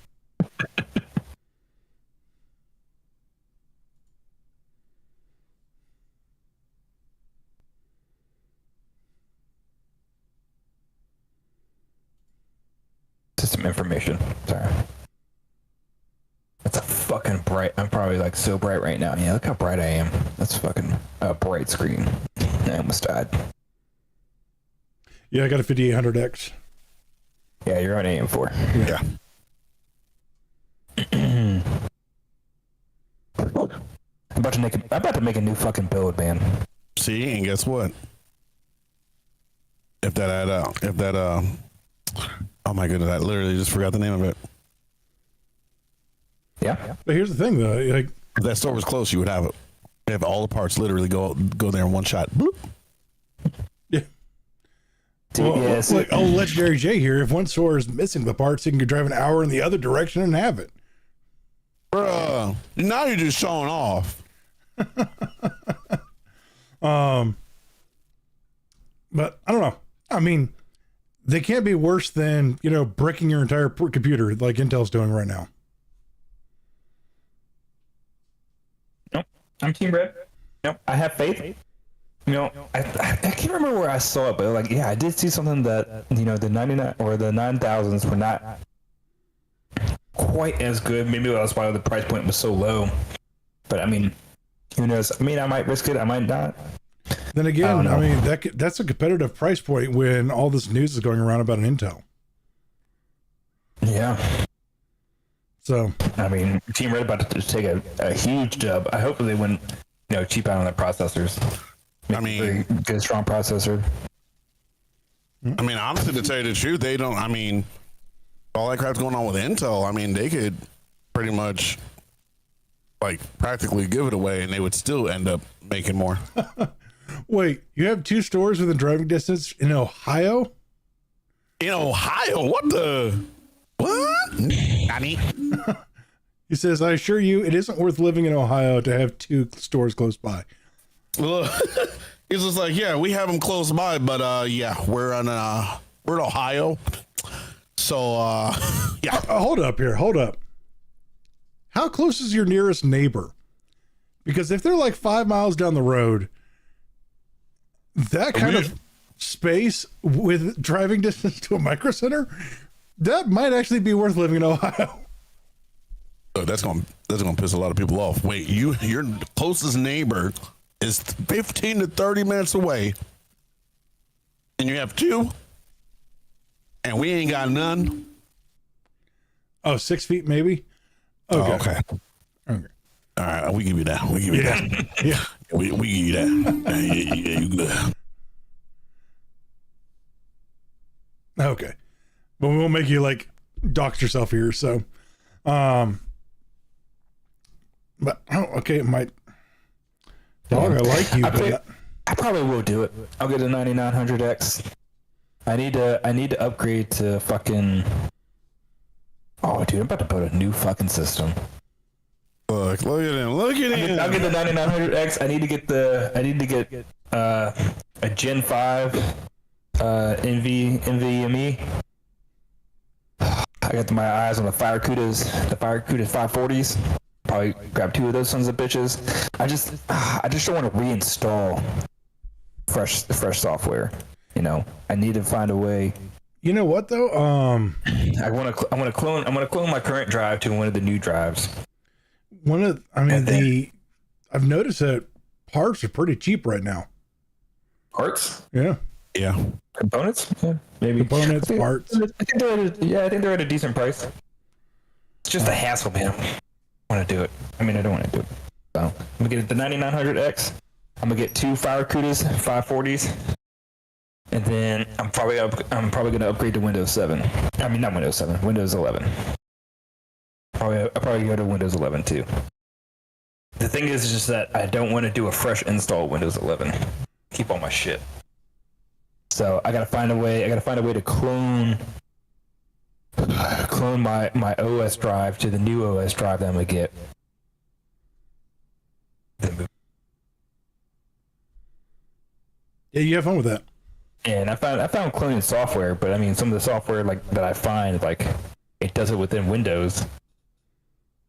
System information. Sorry. That's a fucking bright. I'm probably like so bright right now. Yeah, look how bright I am. That's fucking a bright screen. I almost died. Yeah, I got a 5800X. Yeah, you're on AM4. Yeah. I'm about to make a new fucking build, man. See, and guess what? If oh my goodness, I literally just forgot the name of it. Yeah. But here's the thing, though. Like, If that store was close, you would have it. You have all the parts literally go there in one shot. Bloop. yeah. Dude, Well, yes. like old Legendary J here, if one store is missing the parts, you can drive an hour in the other direction and have it. Bruh, now you're just showing off. But I don't know. I mean, they can't be worse than, breaking your entire computer like Intel's doing right now. Nope. I'm Team Red. Nope. I have faith. I can't remember where I saw it, but like, yeah, I did see something that, the 99 or the 9000s were not quite as good. Maybe that's why the price point was so low. But I mean, who knows? I mean, I might risk it. I might not. Then again, I mean, that's a competitive price point when all this news is going around about an Intel. Yeah. So, I mean, Team Red about to take a huge dub. I hope they wouldn't, cheap out on their processors. I mean, very good, strong processor. I mean, honestly, to tell you the truth, they don't. I mean, all that crap's going on with Intel. I mean, they could pretty much, like, practically give it away, and they would still end up making more. wait, you have 2 stores within driving distance in Ohio? In Ohio? What the? What? Nani? He says, I assure you, it isn't worth living in Ohio to have 2 stores close by. Well, he's just like, yeah, we have them close by, but yeah, we're in Ohio, so yeah. Hold up here, hold up. How close is your nearest neighbor? Because if they're like 5 miles down the road, that kind of space with driving distance to a micro center, that might actually be worth living in Ohio. Oh, that's gonna piss a lot of people off. Wait, your closest neighbor is 15 to 30 minutes away, and you have 2, and we ain't got none. Oh, 6 feet maybe? Okay. Oh, okay. Okay. All right, we give you that. We give you that. Yeah. We give you that. Yeah, you good. Okay. But we won't make you like dox yourself here, so but okay, it might. Dog, I like you, but I probably will do it. I'll get a 9900X. I need to upgrade to fucking. Oh, dude, I'm about to build a new fucking system. Look at him. Look at him. I'll get the 9900X. I need to get a Gen 5 NVMe. I got my eyes on the Fire Kudas 540s. Probably grab 2 of those sons of bitches. I just don't want to reinstall fresh software. I need to find a way. you know what though? I want to clone my current drive to one of the new drives. I've noticed that parts are pretty cheap right now. Parts? Yeah. Yeah. Components? Yeah, maybe. Components, parts. I think they're at a decent price. It's just a hassle, man. I want to do it. I mean, I don't want to do it. So I'm gonna get the 9900X. I'm gonna get 2 Firecudas 540s, and then I'm probably gonna upgrade to Windows 7. I mean, not Windows 7, Windows 11. I'll probably go to Windows 11 too. The thing is just that I don't want to do a fresh install of Windows 11. Keep all my shit. So I gotta find a way to clone my OS drive to the new OS drive that I'm gonna get. Yeah, you have fun with that. And I found cloning software, but I mean some of the software like that I find like it does it within Windows.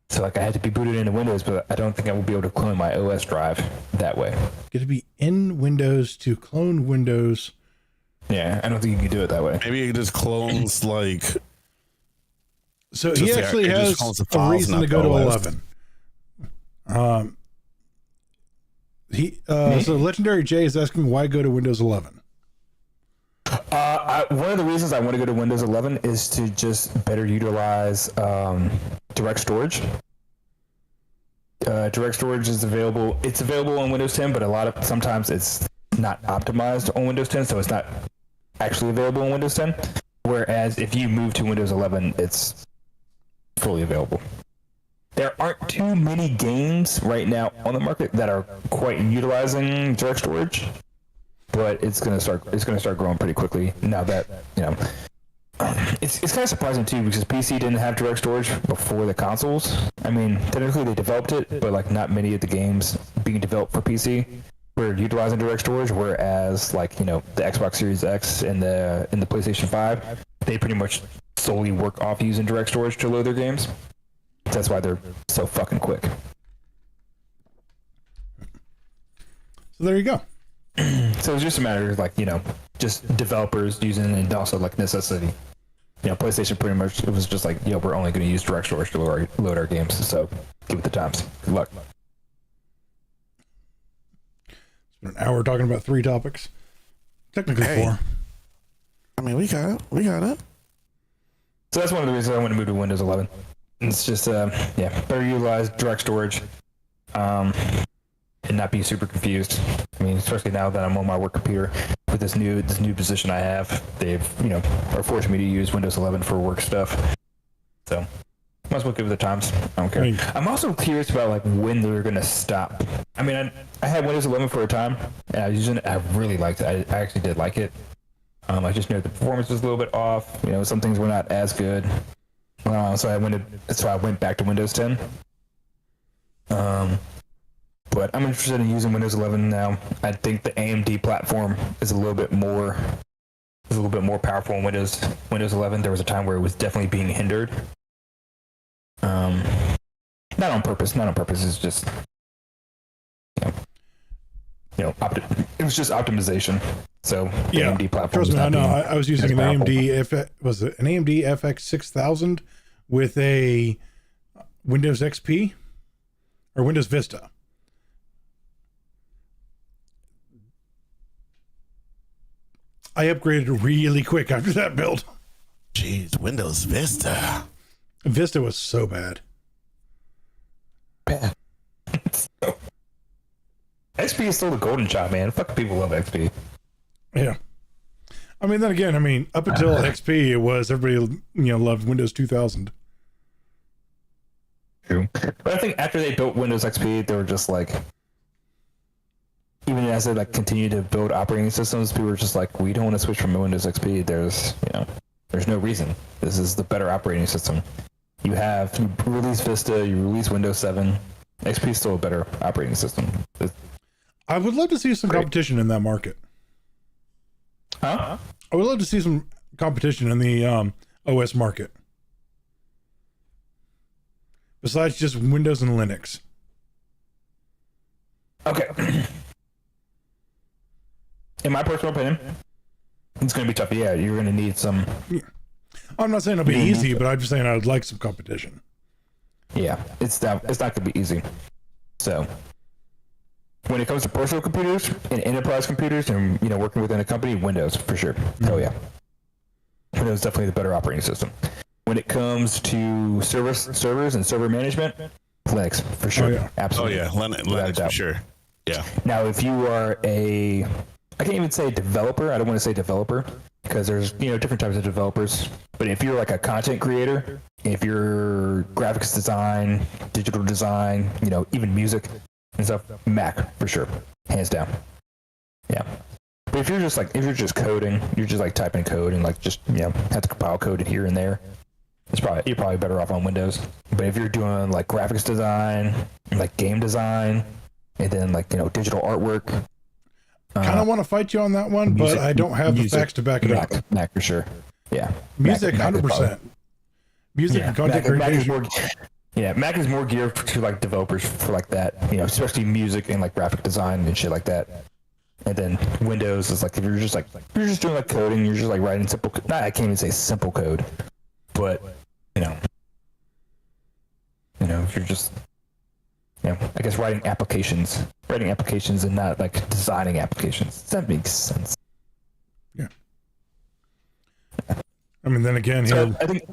So like I had to be booted into Windows, but I don't think I will be able to clone my OS drive that way. Get to be in Windows to clone Windows. Yeah, I don't think you can do it that way. Maybe it just clones like. So he actually has a reason to go to 11. So Legendary J is asking why go to Windows 11. One of the reasons I want to go to Windows 11 is to just better utilize direct storage. Direct storage is available. It's available on Windows 10, but sometimes it's not optimized on Windows 10, so it's not actually available on Windows 10. Whereas if you move to Windows 11, it's fully available. There aren't too many games right now on the market that are quite utilizing direct storage, but it's gonna start growing pretty quickly now that it's kind of surprising too because PC didn't have direct storage before the consoles. I mean, technically they developed it, but like not many of the games being developed for PC were utilizing direct storage, whereas like the Xbox Series X and the PlayStation 5, they pretty much solely work off using direct storage to load their games. That's why they're so fucking quick. So there you go. So it's just a matter of just developers using it and also like necessity. PlayStation pretty much, it was just like, we're only going to use direct storage to load our games. So give it the times. Good luck. It's been an hour talking about 3 topics. Technically 4. I mean, we got it. So that's one of the reasons I want to move to Windows 11. It's just, better utilize direct storage, and not be super confused. I mean, especially now that I'm on my work computer with this new position I have, they've, are forcing me to use Windows 11 for work stuff. So, might as well give it the times. I don't care. I'm also curious about when they're gonna stop. I mean, I had Windows 11 for a time, and I was using it. I really liked it. I actually did like it. I just knew the performance was a little bit off. Some things were not as good. So I went back to Windows 10. But I'm interested in using Windows 11 now. I think the AMD platform is a little bit more powerful in Windows 11. There was a time where it was definitely being hindered. Not on purpose. It's just it was just optimization. So AMD platform. Trust me, I know. I was using an AMD AMD FX 6000 with a Windows XP or Windows Vista. I upgraded really quick after that build. Jeez, Windows Vista. Vista was so bad. XP is still the golden child, man. Fuck, people love XP. Yeah. I mean, then again, up until XP, it was everybody, loved Windows 2000. True. But I think after they built Windows XP, they were just even as they continued to build operating systems, people were just we don't want to switch from Windows XP. There's no reason. This is the better operating system. You release Vista, you release Windows 7. XP is still a better operating system. I would love to see some competition in that market. Huh? I would love to see some competition in the OS market. Besides just Windows and Linux. Okay. In my personal opinion, it's going to be tough. Yeah, you're going to need some... Yeah. I'm not saying it'll be easy, but I'm just saying I would like some competition. Yeah, it's not going to be easy. So, when it comes to personal computers and enterprise computers, and working within a company, Windows for sure. Hell yeah, Windows is definitely the better operating system. When it comes to servers and server management, Linux for sure. Oh, yeah. Absolutely. Oh yeah, Linux for sure. Yeah. Now, if you are I can't even say developer. I don't want to say developer because there's different types of developers. But if you're like a content creator, if you're graphics design, digital design, even music and stuff, Mac for sure, hands down. Yeah. But if you're just coding, you're just like typing code and like just have to compile code here and there, you're probably better off on Windows. But if you're doing like graphics design, like game design, and then like digital artwork. Kind of want to fight you on that one, but I don't have the facts to back it up. Mac for sure. Yeah. Music, 100%. Music and content creation. Mac is more geared to like developers for like that, especially music and like graphic design and shit like that. And then Windows is like if you're just doing like coding, you're just like writing simple. I can't even say simple code, but if you're just I guess writing applications and not like designing applications. That makes sense. Yeah. I mean, then again, So here. I think,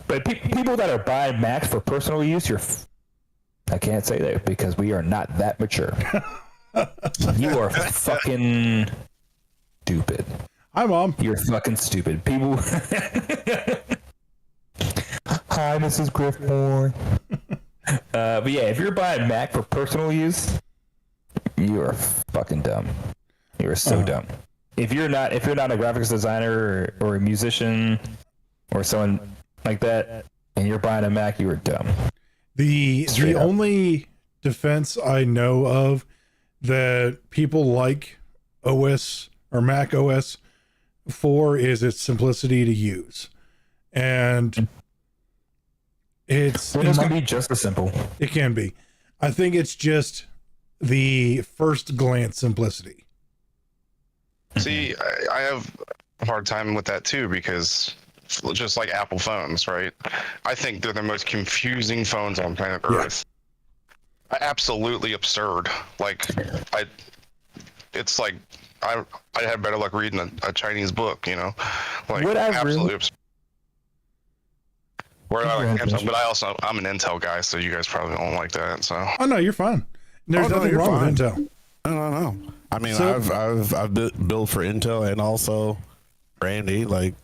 but people that are buying Macs for personal use, I can't say that because we are not that mature. You are fucking stupid. Hi, Mom. You're fucking stupid. People. Hi, Mrs. Griffmore. But yeah, if you're buying Mac for personal use, you are fucking dumb. You are so dumb. If you're not a graphics designer or a musician or someone like that, and you're buying a Mac, you are dumb. The only defense I know of that people like OS or Mac OS for is its simplicity to use, and it's Windows can be just as simple. It can be. I think it's just the first glance simplicity. See, I have a hard time with that too because just like Apple phones, right? I think they're the most confusing phones on planet Earth. Absolutely absurd. Like, it's like I had better luck reading a Chinese book, Like, absolutely absurd. But I'm an Intel guy, so you guys probably don't like that. So. Oh no, you're fine. There's nothing wrong with Intel. No. I mean, I've built for Intel and also for AMD. Like,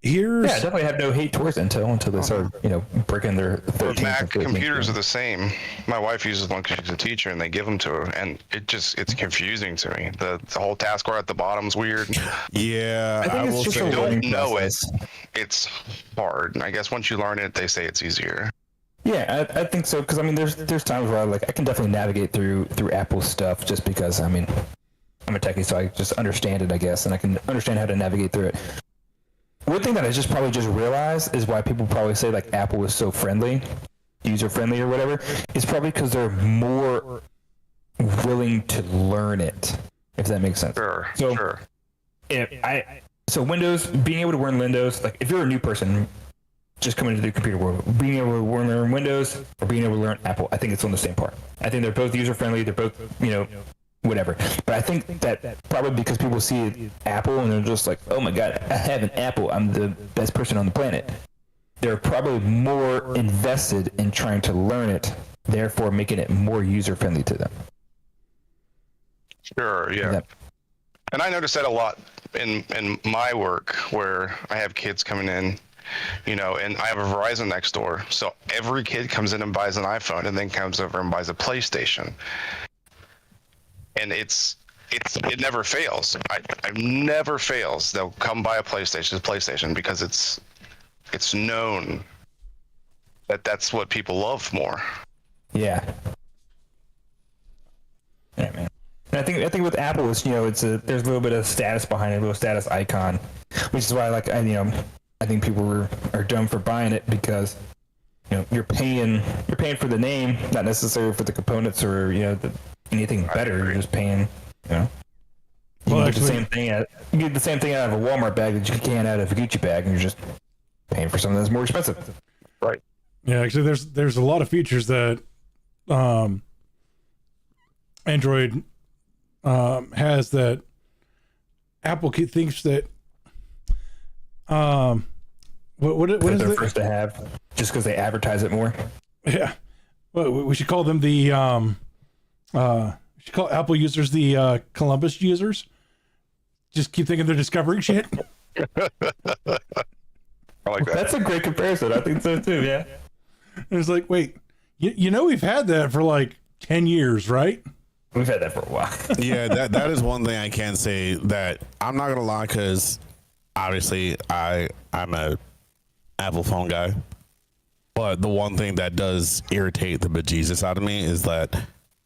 here's I definitely have no hate towards Intel until they start, breaking their 13th Mac computers are the same. My wife uses one because she's a teacher, and they give them to her, and it's confusing to me. The whole taskbar at the bottom's weird. Yeah, I think it's just a don't learning know process. It's hard. I guess once you learn it, they say it's easier. Yeah, I think so because I mean, there's times where I can definitely navigate through Apple stuff just because I mean, I'm a techie, so I just understand it, I guess, and I can understand how to navigate through it. One thing that I probably just realized is why people probably say like Apple is so friendly, user friendly or whatever, is probably because they're more willing to learn it, if that makes sense. Sure. So Windows, being able to learn Windows, like if you're a new person just coming into the computer world, being able to learn Windows or being able to learn Apple, I think it's on the same part. I think they're both user friendly. They're both, whatever. But I think that probably because people see Apple and they're just like, oh my God, I have an Apple. I'm the best person on the planet. They're probably more invested in trying to learn it, therefore making it more user friendly to them. Sure, yeah. And I notice that a lot in my work where I have kids coming in, and I have a Verizon next door. So every kid comes in and buys an iPhone and then comes over and buys a PlayStation. And it never fails. It never fails. They'll come buy a PlayStation because it's known that that's what people love more. Yeah. Yeah, man. And I think with Apple, it's there's a little bit of status behind it, a little status icon, which is why I think people are dumb for buying it because you're paying for the name, not necessarily for the components or anything better. You're just paying. You get the same thing. You get the same thing out of a Walmart bag that you can't out of a Gucci bag, and you're just paying for something that's more expensive. Right. Yeah, actually, there's a lot of features that Android has that Apple thinks that what is they're it? first to have just because they advertise it more. Yeah, well, we should call them the we should call Apple users the Columbus users. Just keep thinking they're discovering shit. I like that. That's a great comparison. I think so too. Yeah. And it's like, wait, you know we've had that for like 10 years, right? We've had that for a while. Yeah, that is one thing I can say that I'm not gonna lie, because obviously I'm a Apple phone guy, but the one thing that does irritate the bejesus out of me is that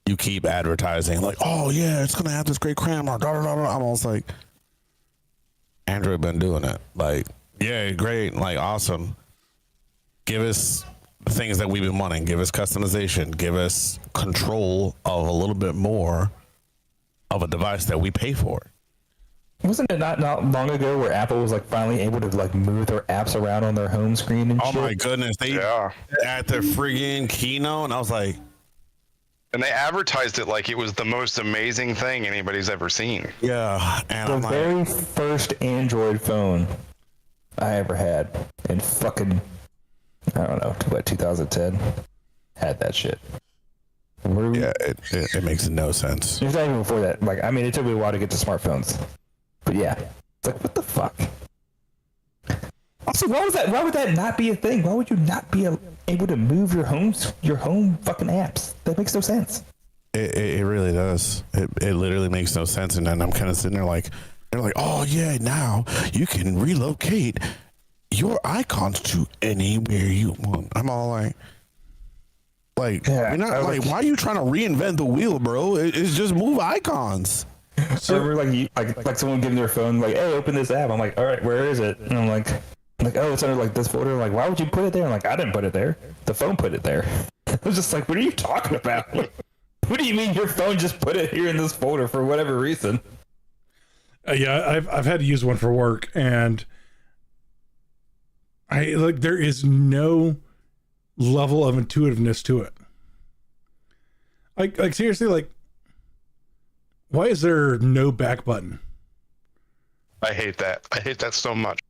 you keep advertising like, oh yeah, it's gonna have this great camera. Da, da, da, da. I'm almost like, Android been doing it. Like, yeah, great, like awesome. Give us the things that we've been wanting. Give us customization. Give us control of a little bit more of a device that we pay for. Wasn't it not long ago where Apple was like finally able to like move their apps around on their home screen and Oh shit? my goodness, they at the friggin' keynote, and I was like, And they advertised it like it was the most amazing thing anybody's ever seen. yeah, and The I'm like, very first Android phone I ever had in fucking, I don't know, what, 2010, had that shit. yeah, it makes no sense. It was not even before that. Like, I mean, it took me a while to get to smartphones. But yeah, it's like, what the fuck? Also, why would that not be a thing? Why would you not be able to move your home fucking apps? That makes no sense. It really does. It literally makes no sense. And then I'm kind of sitting there like, they're like, oh yeah, now you can relocate your icons to anywhere you want. I'm all like, Yeah, we're not I like, like- why are you trying to reinvent the wheel, bro? It's just move icons. So, I remember like someone giving their phone like, hey, open this app. I'm like, all right, where is it? And I'm like, oh, it's under like this folder. I'm like, why would you put it there? I'm like, I didn't put it there. The phone put it there. I was just like, what are you talking about? What do you mean your phone just put it here in this folder for whatever reason? Yeah, I've had to use one for work, and there is no level of intuitiveness to it. Like seriously, like, why is there no back button? I hate that. I hate that so much.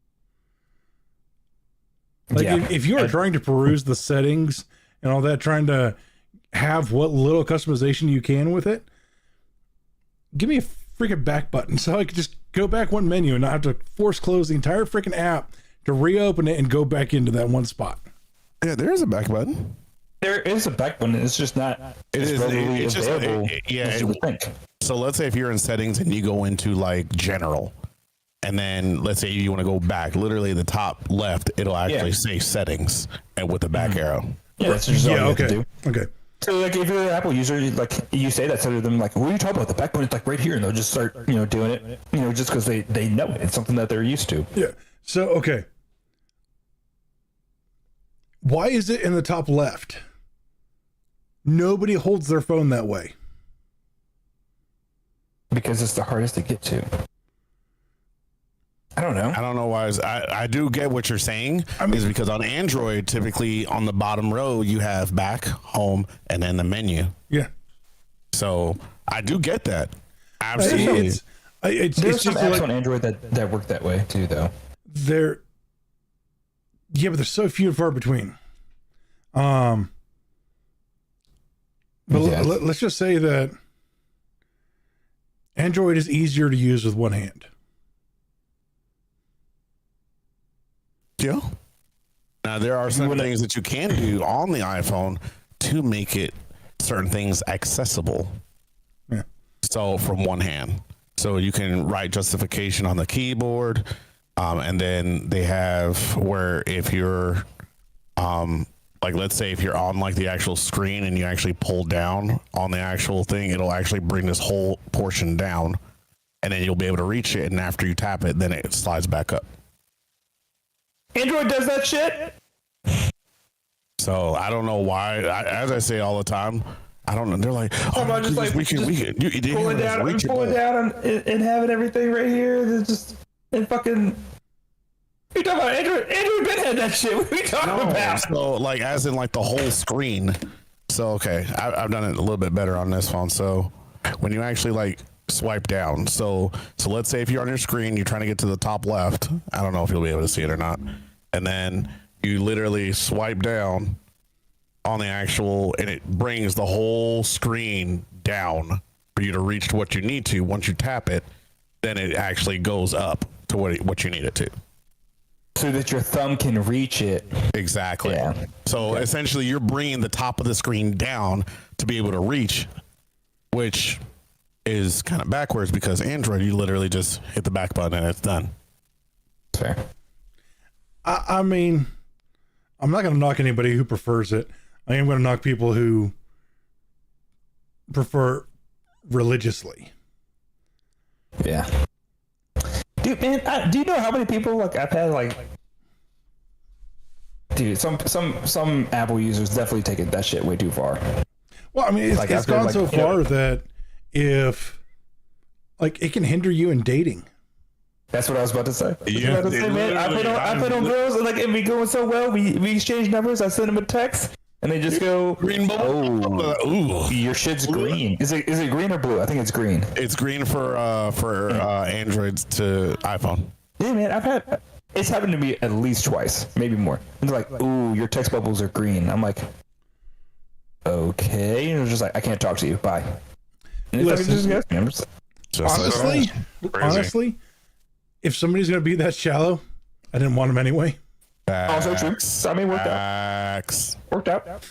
Like, Yeah. if you are trying to peruse the settings and all that, trying to have what little customization you can with it, give me a freaking back button so I could just go back one menu and not have to force close the entire freaking app to reopen it and go back into that one spot. Yeah, there is a back button. There is a back button. It's just not readily it's just, available as you would think. So let's say if you're in settings and you go into like general, and then let's say you want to go back, literally the top left, it'll actually say settings and with the back arrow. Yeah, that's just all you have to do. Okay. So like if you're an Apple user, like you say that to them, like, what are you talking about? The back button's like right here, and they'll just start, doing it, just because they know it. It's something that they're used to. Yeah. So, okay. Why is it in the top left? Nobody holds their phone that way. Because it's the hardest to get to. I don't know. I don't know why. I do get what you're saying. Is because on Android, typically on the bottom row, you have back, home, and then the menu. Yeah. So I do get that. Absolutely. It's There's some just apps like on Android that work that way too, though. they're, yeah, but they're so few and far between. But Yes. let's just say that Android is easier to use with one hand. Yeah. Now there are some things that you can do on the iPhone to make it certain things accessible. Yeah. So from one hand, so you can write justification on the keyboard, and then they have where if you're, like let's say if you're on like the actual screen and you actually pull down on the actual thing, it'll actually bring this whole portion down, and then you'll be able to reach it. And after you tap it, then it slides back up. Android does that shit. So I don't know why. As I say all the time, I don't know. They're like, oh, about just like we can pull it down and having everything right here. There's just and fucking. You talking about Android? Android Ben had that shit. What are we talking about? So as in like the whole screen. So okay, I've done it a little bit better on this phone. So when you actually like swipe down. So let's say if you're on your screen, you're trying to get to the top left. I don't know if you'll be able to see it or not. And then you literally swipe down on the actual, and it brings the whole screen down for you to reach what you need to. Once you tap it, then it actually goes up to what you need it to. So that your thumb can reach it. Exactly. Yeah. So essentially you're bringing the top of the screen down to be able to reach, which is kind of backwards because Android, you literally just hit the back button and it's done. Fair. I mean, I'm not going to knock anybody who prefers it. I am going to knock people who prefer religiously. Yeah. Dude, man, do you know how many people like I've had like? Dude, some Apple users definitely taking that shit way too far. Well, I mean, it's gone like, so far that if like it can hinder you in dating. That's what I was about to say. Yeah, Man, I put on girls and like it be going so well. We exchange numbers. I send them a text and they just go green bubble. Oh, your shit's green. Is it green or blue? I think it's green. It's green for Androids to iPhone. Yeah, man, it's happened to me at least twice, maybe more. And they're like, "Ooh, your text bubbles are green." I'm like, "Okay," and it's just like, "I can't talk to you. Bye." And Listen, just honestly, if somebody's gonna be that shallow, I didn't want them anyway. also true. I mean, worked out.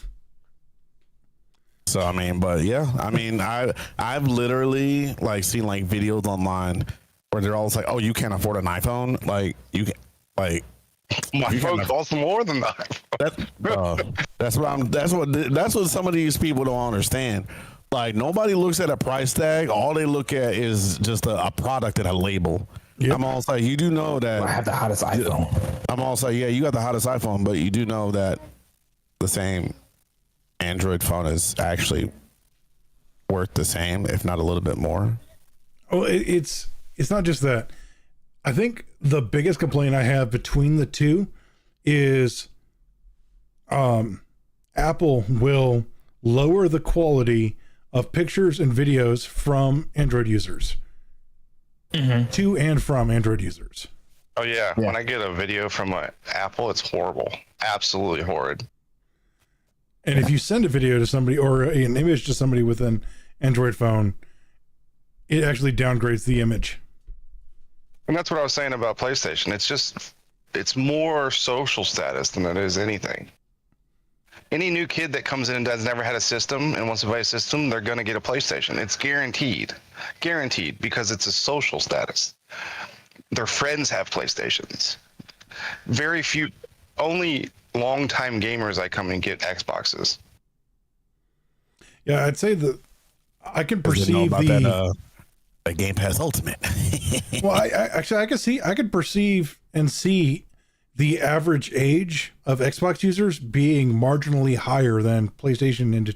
So I mean, but yeah, I mean, I've literally like seen like videos online where they're all like, "Oh, you can't afford an iPhone? Like you can like." My phone costs more than that. That's what some of these people don't understand. Like nobody looks at a price tag. All they look at is just a product and a label. Yep. I'm also like, you do know that I have the hottest iPhone. I'm also yeah, you got the hottest iPhone, but you do know that the same Android phone is actually worth the same, if not a little bit more. Oh, it's not just that. I think the biggest complaint I have between the two is Apple will lower the quality of pictures and videos from Android users. Mm-hmm. To and from Android users. Oh yeah. When I get a video from Apple, it's horrible, absolutely horrid. And if you send a video to somebody or an image to somebody with an Android phone, it actually downgrades the image. And that's what I was saying about PlayStation. It's more social status than it is anything. Any new kid that comes in and has never had a system and wants to buy a system, they're going to get a PlayStation. It's guaranteed, because it's a social status. Their friends have PlayStations. Very few, only longtime gamers I come and get Xboxes. Yeah, I'd say that I can perceive that Game Pass Ultimate. Well, I could perceive and see the average age of Xbox users being marginally higher than PlayStation and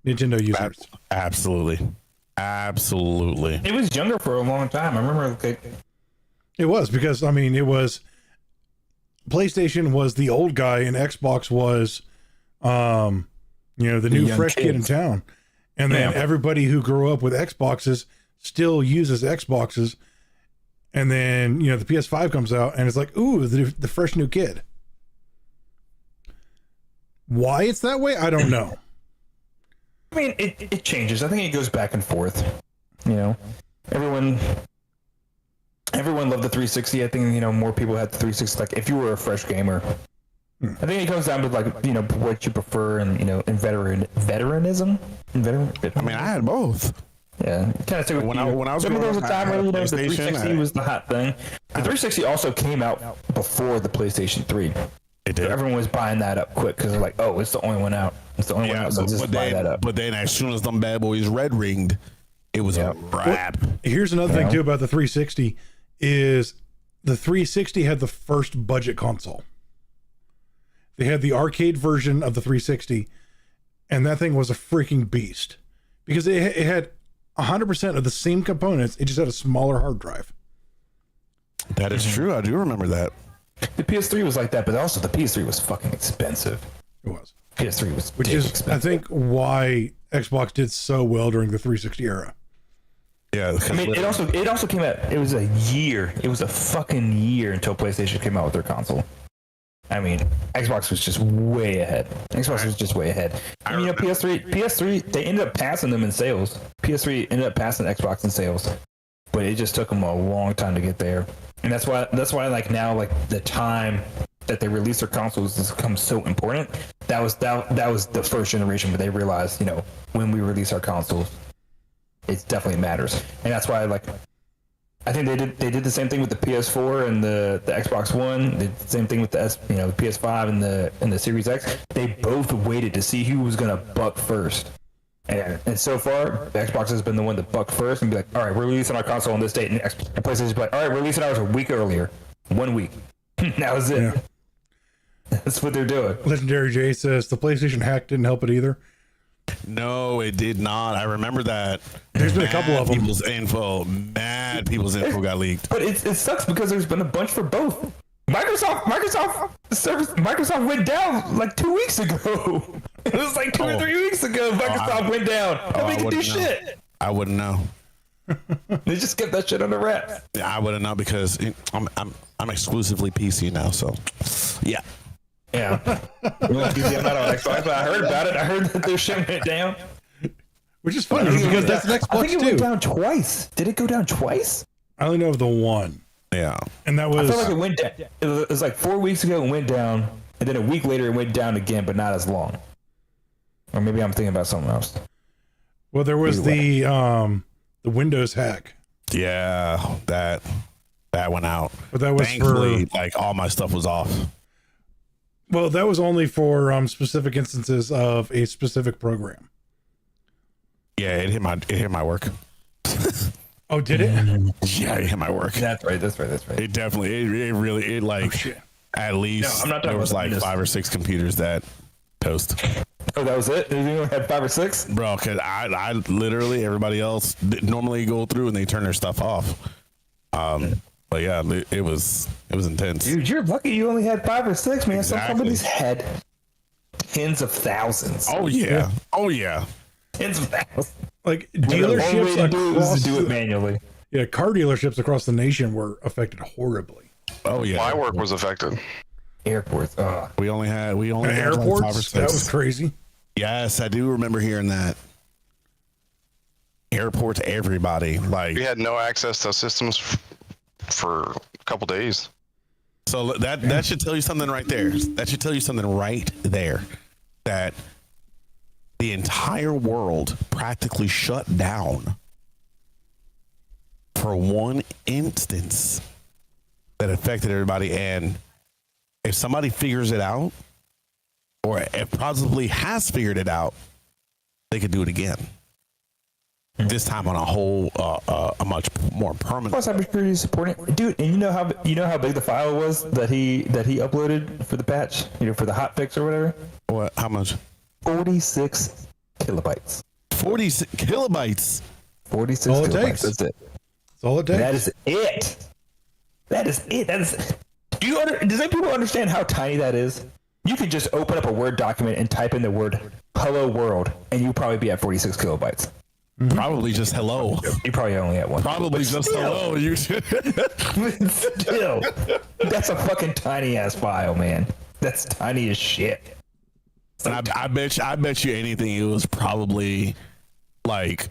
Nintendo users. Absolutely. It was younger for a long time. I remember it was because I mean PlayStation was the old guy and Xbox was the new fresh kid in town. And then everybody who grew up with Xboxes still uses Xboxes. And then, the PS5 comes out and it's like, ooh, the fresh new kid. Why it's that way, I don't know. I mean, it changes. I think it goes back and forth. Everyone loved the 360. I think, more people had the 360. Like, if you were a fresh gamer, I think it comes down to, like, what you prefer and, in veteranism. I mean, I had both. Yeah, kind of took when I was there was a up, time where the 360 was the hot thing. The 360 also came out before the PlayStation 3. It did. So everyone was buying that up quick because they're like, "Oh, it's the only one out. It's the only one out." So just buy that up. But then, as soon as them bad boys red ringed, it was a wrap. Well, here's another thing too about the 360 is the 360 had the first budget console. They had the arcade version of the 360, and that thing was a freaking beast because it had 100% of the same components. It just had a smaller hard drive. That is true. I do remember that. The PS3 was like that, but also the PS3 was fucking expensive. It was. PS3 was expensive. I think why Xbox did so well during the 360 era. Yeah, I mean, it also came out. It was a year. It was a fucking year until PlayStation came out with their console. I mean, Xbox was just way ahead. And, PS3, they ended up passing them in sales. PS3 ended up passing Xbox in sales, but it just took them a long time to get there. And that's why like now, like the time that they release their consoles has become so important. That was the first generation where they realized, when we release our consoles, it definitely matters. And that's why, like, I think they did the same thing with the PS4 and the Xbox One. They did the same thing with the PS5 and the Series X. They both waited to see who was gonna buck first. And so far, Xbox has been the one to buck first and be like, all right, we're releasing our console on this date, and PlayStation's like, all right, we're releasing ours a week earlier, 1 week. That was it. Yeah. That's what they're doing. Legendary J says the PlayStation hack didn't help it either. No, it did not. I remember that. There's been a couple of them. Mad people's info got leaked. But it sucks because there's been a bunch for both. Microsoft went down like 2 weeks ago. It was like 2 or 3 weeks ago. Microsoft went down. Nobody can do shit. I wouldn't know. They just kept that shit under wraps. Yeah, I wouldn't know because I'm exclusively PC now. So, yeah. Yeah. I'm not on Xbox, but I heard about it. I heard that they're shutting it down. Which is funny because that's an Xbox too. I think it went down twice. Did it go down twice? I only know of the one. Yeah. And that was... I feel like it went down. It was like 4 weeks ago and went down. And then a week later it went down again, but not as long. Or maybe I'm thinking about something else. Well, there was the Windows hack. Yeah, that went out. But that was thankfully, like all my stuff was off. Well, that was only for specific instances of a specific program. Yeah, it hit my work. Oh, did it? Yeah, it hit my work. That's right. It definitely, it really, at least there was like 5 or 6 computers that toast. Oh, that was it? You only had 5 or 6? Bro, because I literally, everybody else normally go through and they turn their stuff off. But yeah, it was intense. Dude, you're lucky you only had 5 or 6, man. Exactly. Some companies had tens of thousands. Oh yeah. Tens of thousands. Like dealerships do it manually. Yeah, car dealerships across the nation were affected horribly. Oh yeah. My work was affected. Airports. We only had airports. Like 5 or 6. That was crazy. Yes, I do remember hearing that. Airports, everybody we had no access to systems for a couple days. So that should tell you something right there. That should tell you something right there. That the entire world practically shut down for one instance that affected everybody. And if somebody figures it out, or if possibly has figured it out, they could do it again. This time on a much more permanent. Plus, cybersecurity is important, dude. And you know how big the file was that he uploaded for the patch, for the hot fix or whatever. What? How much? 46 kilobytes. 46 kilobytes. 46 all kilobytes. It takes. That's it. That's all it takes. That is it. Does any people understand how tiny that is? You could just open up a Word document and type in the word "Hello World," and you'd probably be at 46 kilobytes. Mm-hmm. Probably just hello. You probably only at one. Probably just hello. You should. Still, that's a fucking tiny ass file, man. That's tiny as shit. And I bet you anything, it was probably like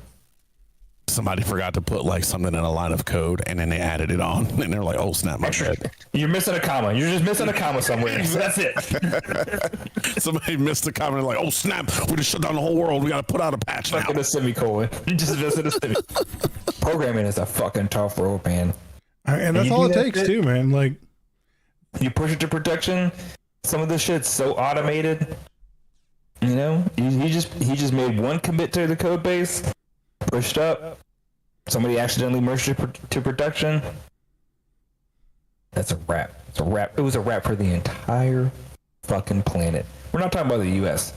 somebody forgot to put like something in a line of code, and then they added it on, and they're like, "Oh snap, my bad." You're missing a comma. You're just missing a comma somewhere. So that's it. Somebody missed a comma, and they're like, "Oh snap, we just shut down the whole world. We got to put out a patch now." Fucking a semicolon. Just missing a semicolon. Programming is a fucking tough road, man. And that's all it takes too, man. Like, you push it to production. Some of this shit's so automated. He just made one commit to the code base, pushed up. Somebody accidentally merged it to production. That's a wrap. It's a wrap. It was a wrap for the entire fucking planet. We're not talking about the U.S.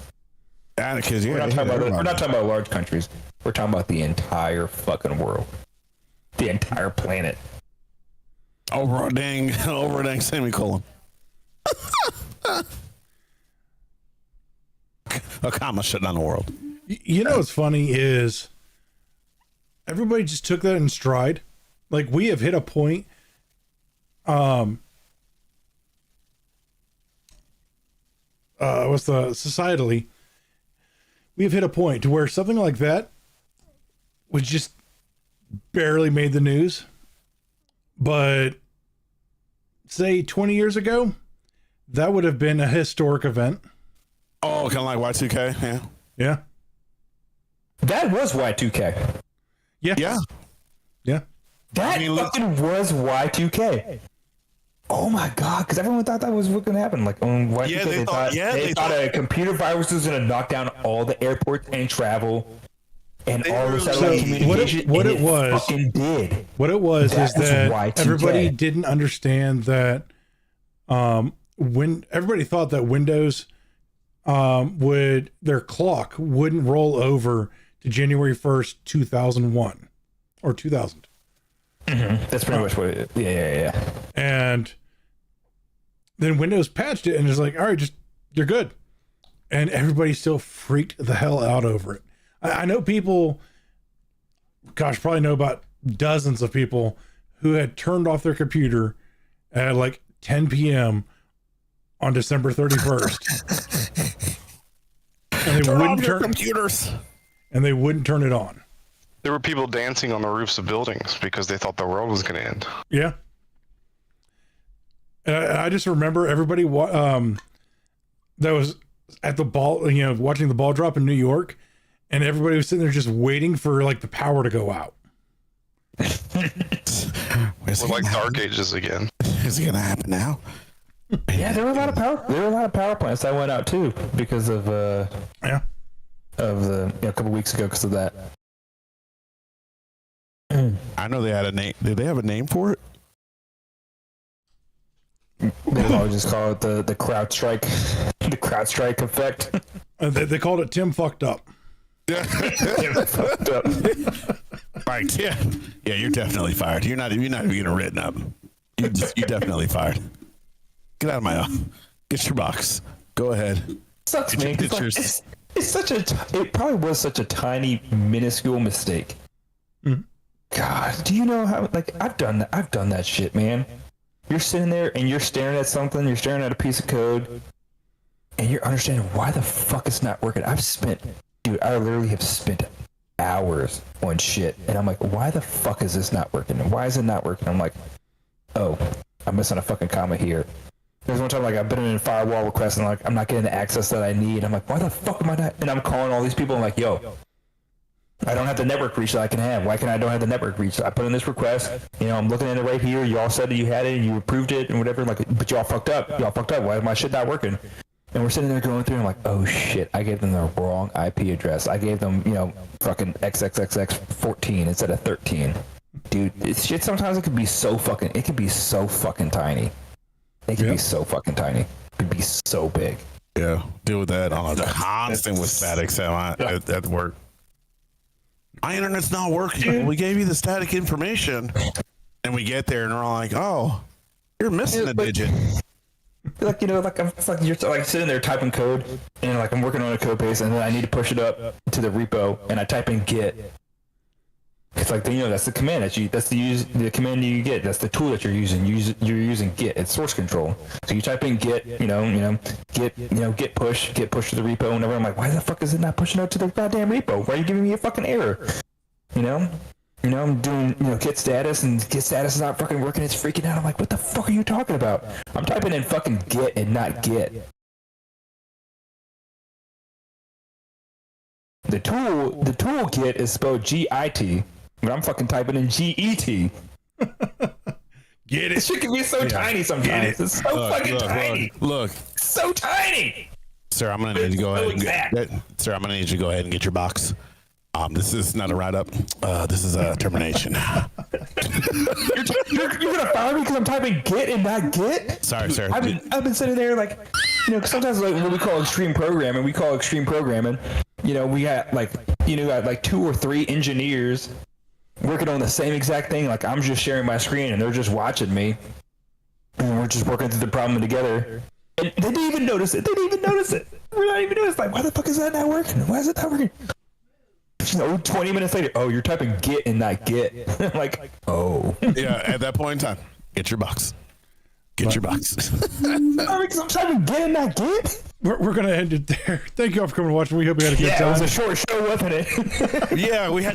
We're not talking about large countries. We're talking about the entire fucking world, the entire planet. Over a dang semicolon. A comma shut down the world. What's funny is everybody just took that in stride. Like, we have hit a point. Societally, we've hit a point to where something like that was just barely made the news. But say 20 years ago, that would have been a historic event. Oh, kind of like Y2K, yeah. Yeah. That was Y2K. Yeah. Yeah. Yeah. That fucking was Y2K. Oh my god! Because everyone thought that was what going to happen. Like on Y2K, Yeah, they thought a computer virus was going to knock down all the airports and travel, and all the satellite communication. What it was fucking did. What it was That is was that Y2K. everybody didn't understand that. When everybody thought that Windows their clock wouldn't roll over to January 1st, 2001 or 2000. Mm-hmm. That's pretty much what it is. Yeah. And then Windows patched it and is like, all right, you're good. And everybody still freaked the hell out over it. I know people, probably know about dozens of people who had turned off their computer at like 10 p.m. on December 31st. And they wouldn't turn computers. And they wouldn't turn it on. There were people dancing on the roofs of buildings because they thought the world was going to end. Yeah. And I just remember everybody that was at the ball, watching the ball drop in New York, and everybody was sitting there just waiting for like the power to go out. We're like Dark Ages again. Is it gonna happen now? Yeah, there were a lot of power. There were a lot of power plants that went out too because of a couple weeks ago because of that. I know they had a name. Did they have a name for it? They always just call it the CrowdStrike, the CrowdStrike effect. They called it Tim fucked up. Fucked up. Right? Yeah. You're definitely fired. You're not even getting written up. You're definitely fired. Get out of my office. Get your box. Go ahead. Sucks, man. It probably was such a tiny, minuscule mistake. Mm. God, do you know how? Like, I've done that shit, man. You're sitting there and you're staring at something. You're staring at a piece of code, and you're understanding why the fuck it's not working. I literally have spent hours on shit, and I'm like, why the fuck is this not working? And why is it not working? I'm like, oh, I'm missing a fucking comma here. There's one time, like, I've been in a firewall request, and like, I'm not getting the access that I need. I'm like, why the fuck am I not? And I'm calling all these people, and like, yo, I don't have the network reach that I can have. Why can't I don't have the network reach? I put in this request. I'm looking at it right here. You all said that you had it and you approved it and whatever. Like, but y'all fucked up. Why is my shit not working? And we're sitting there going through and I'm like, oh shit, I gave them the wrong IP address. I gave them, fucking XXXX14 instead of 13. Dude, it's shit. Sometimes it could be so fucking tiny. It could be so fucking tiny. It could be so big. Yeah, deal with that on a constant with static at work. My internet's not working. We gave you the static information, and we get there and we're all like, "Oh, you're missing a digit." Like you're like sitting there typing code, and like I'm working on a code base, and then I need to push it up to the repo, and I type in git. It's like that's the command that's the command you get. That's the tool that you're using. You're using git. It's source control. So you type in git, git push to the repo, and whenever I'm like, why the fuck is it not pushing out to the goddamn repo? Why are you giving me a fucking error? I'm doing git status, and git status is not fucking working. It's freaking out. I'm like, what the fuck are you talking about? I'm typing in fucking git and not git. The tool git is spelled GIT. But I'm fucking typing in GET. Get it? This shit can be so tiny sometimes. It's so fucking tiny. Look. So tiny. Sir, I'm gonna need you to go ahead and get your box. This is not a write-up. This is a termination. You're gonna fire me because I'm typing git and not git? Sorry, sir. I've been sitting there like, sometimes like when we call extreme programming, we got like 2 or 3 engineers working on the same exact thing. Like, I'm just sharing my screen and they're just watching me, and we're just working through the problem together. And they didn't even notice it. We're not even noticing. Like, why the fuck is that not working? Why is it not working? 20 minutes later, oh, you're typing get and not get. I'm like, oh. Yeah, at that point in time, get your box. Get your box. I'm typing get and not get. We're going to end it there. Thank you all for coming and watching. We hope you had a good time. Yeah, it was a short show, wasn't it? Yeah, we had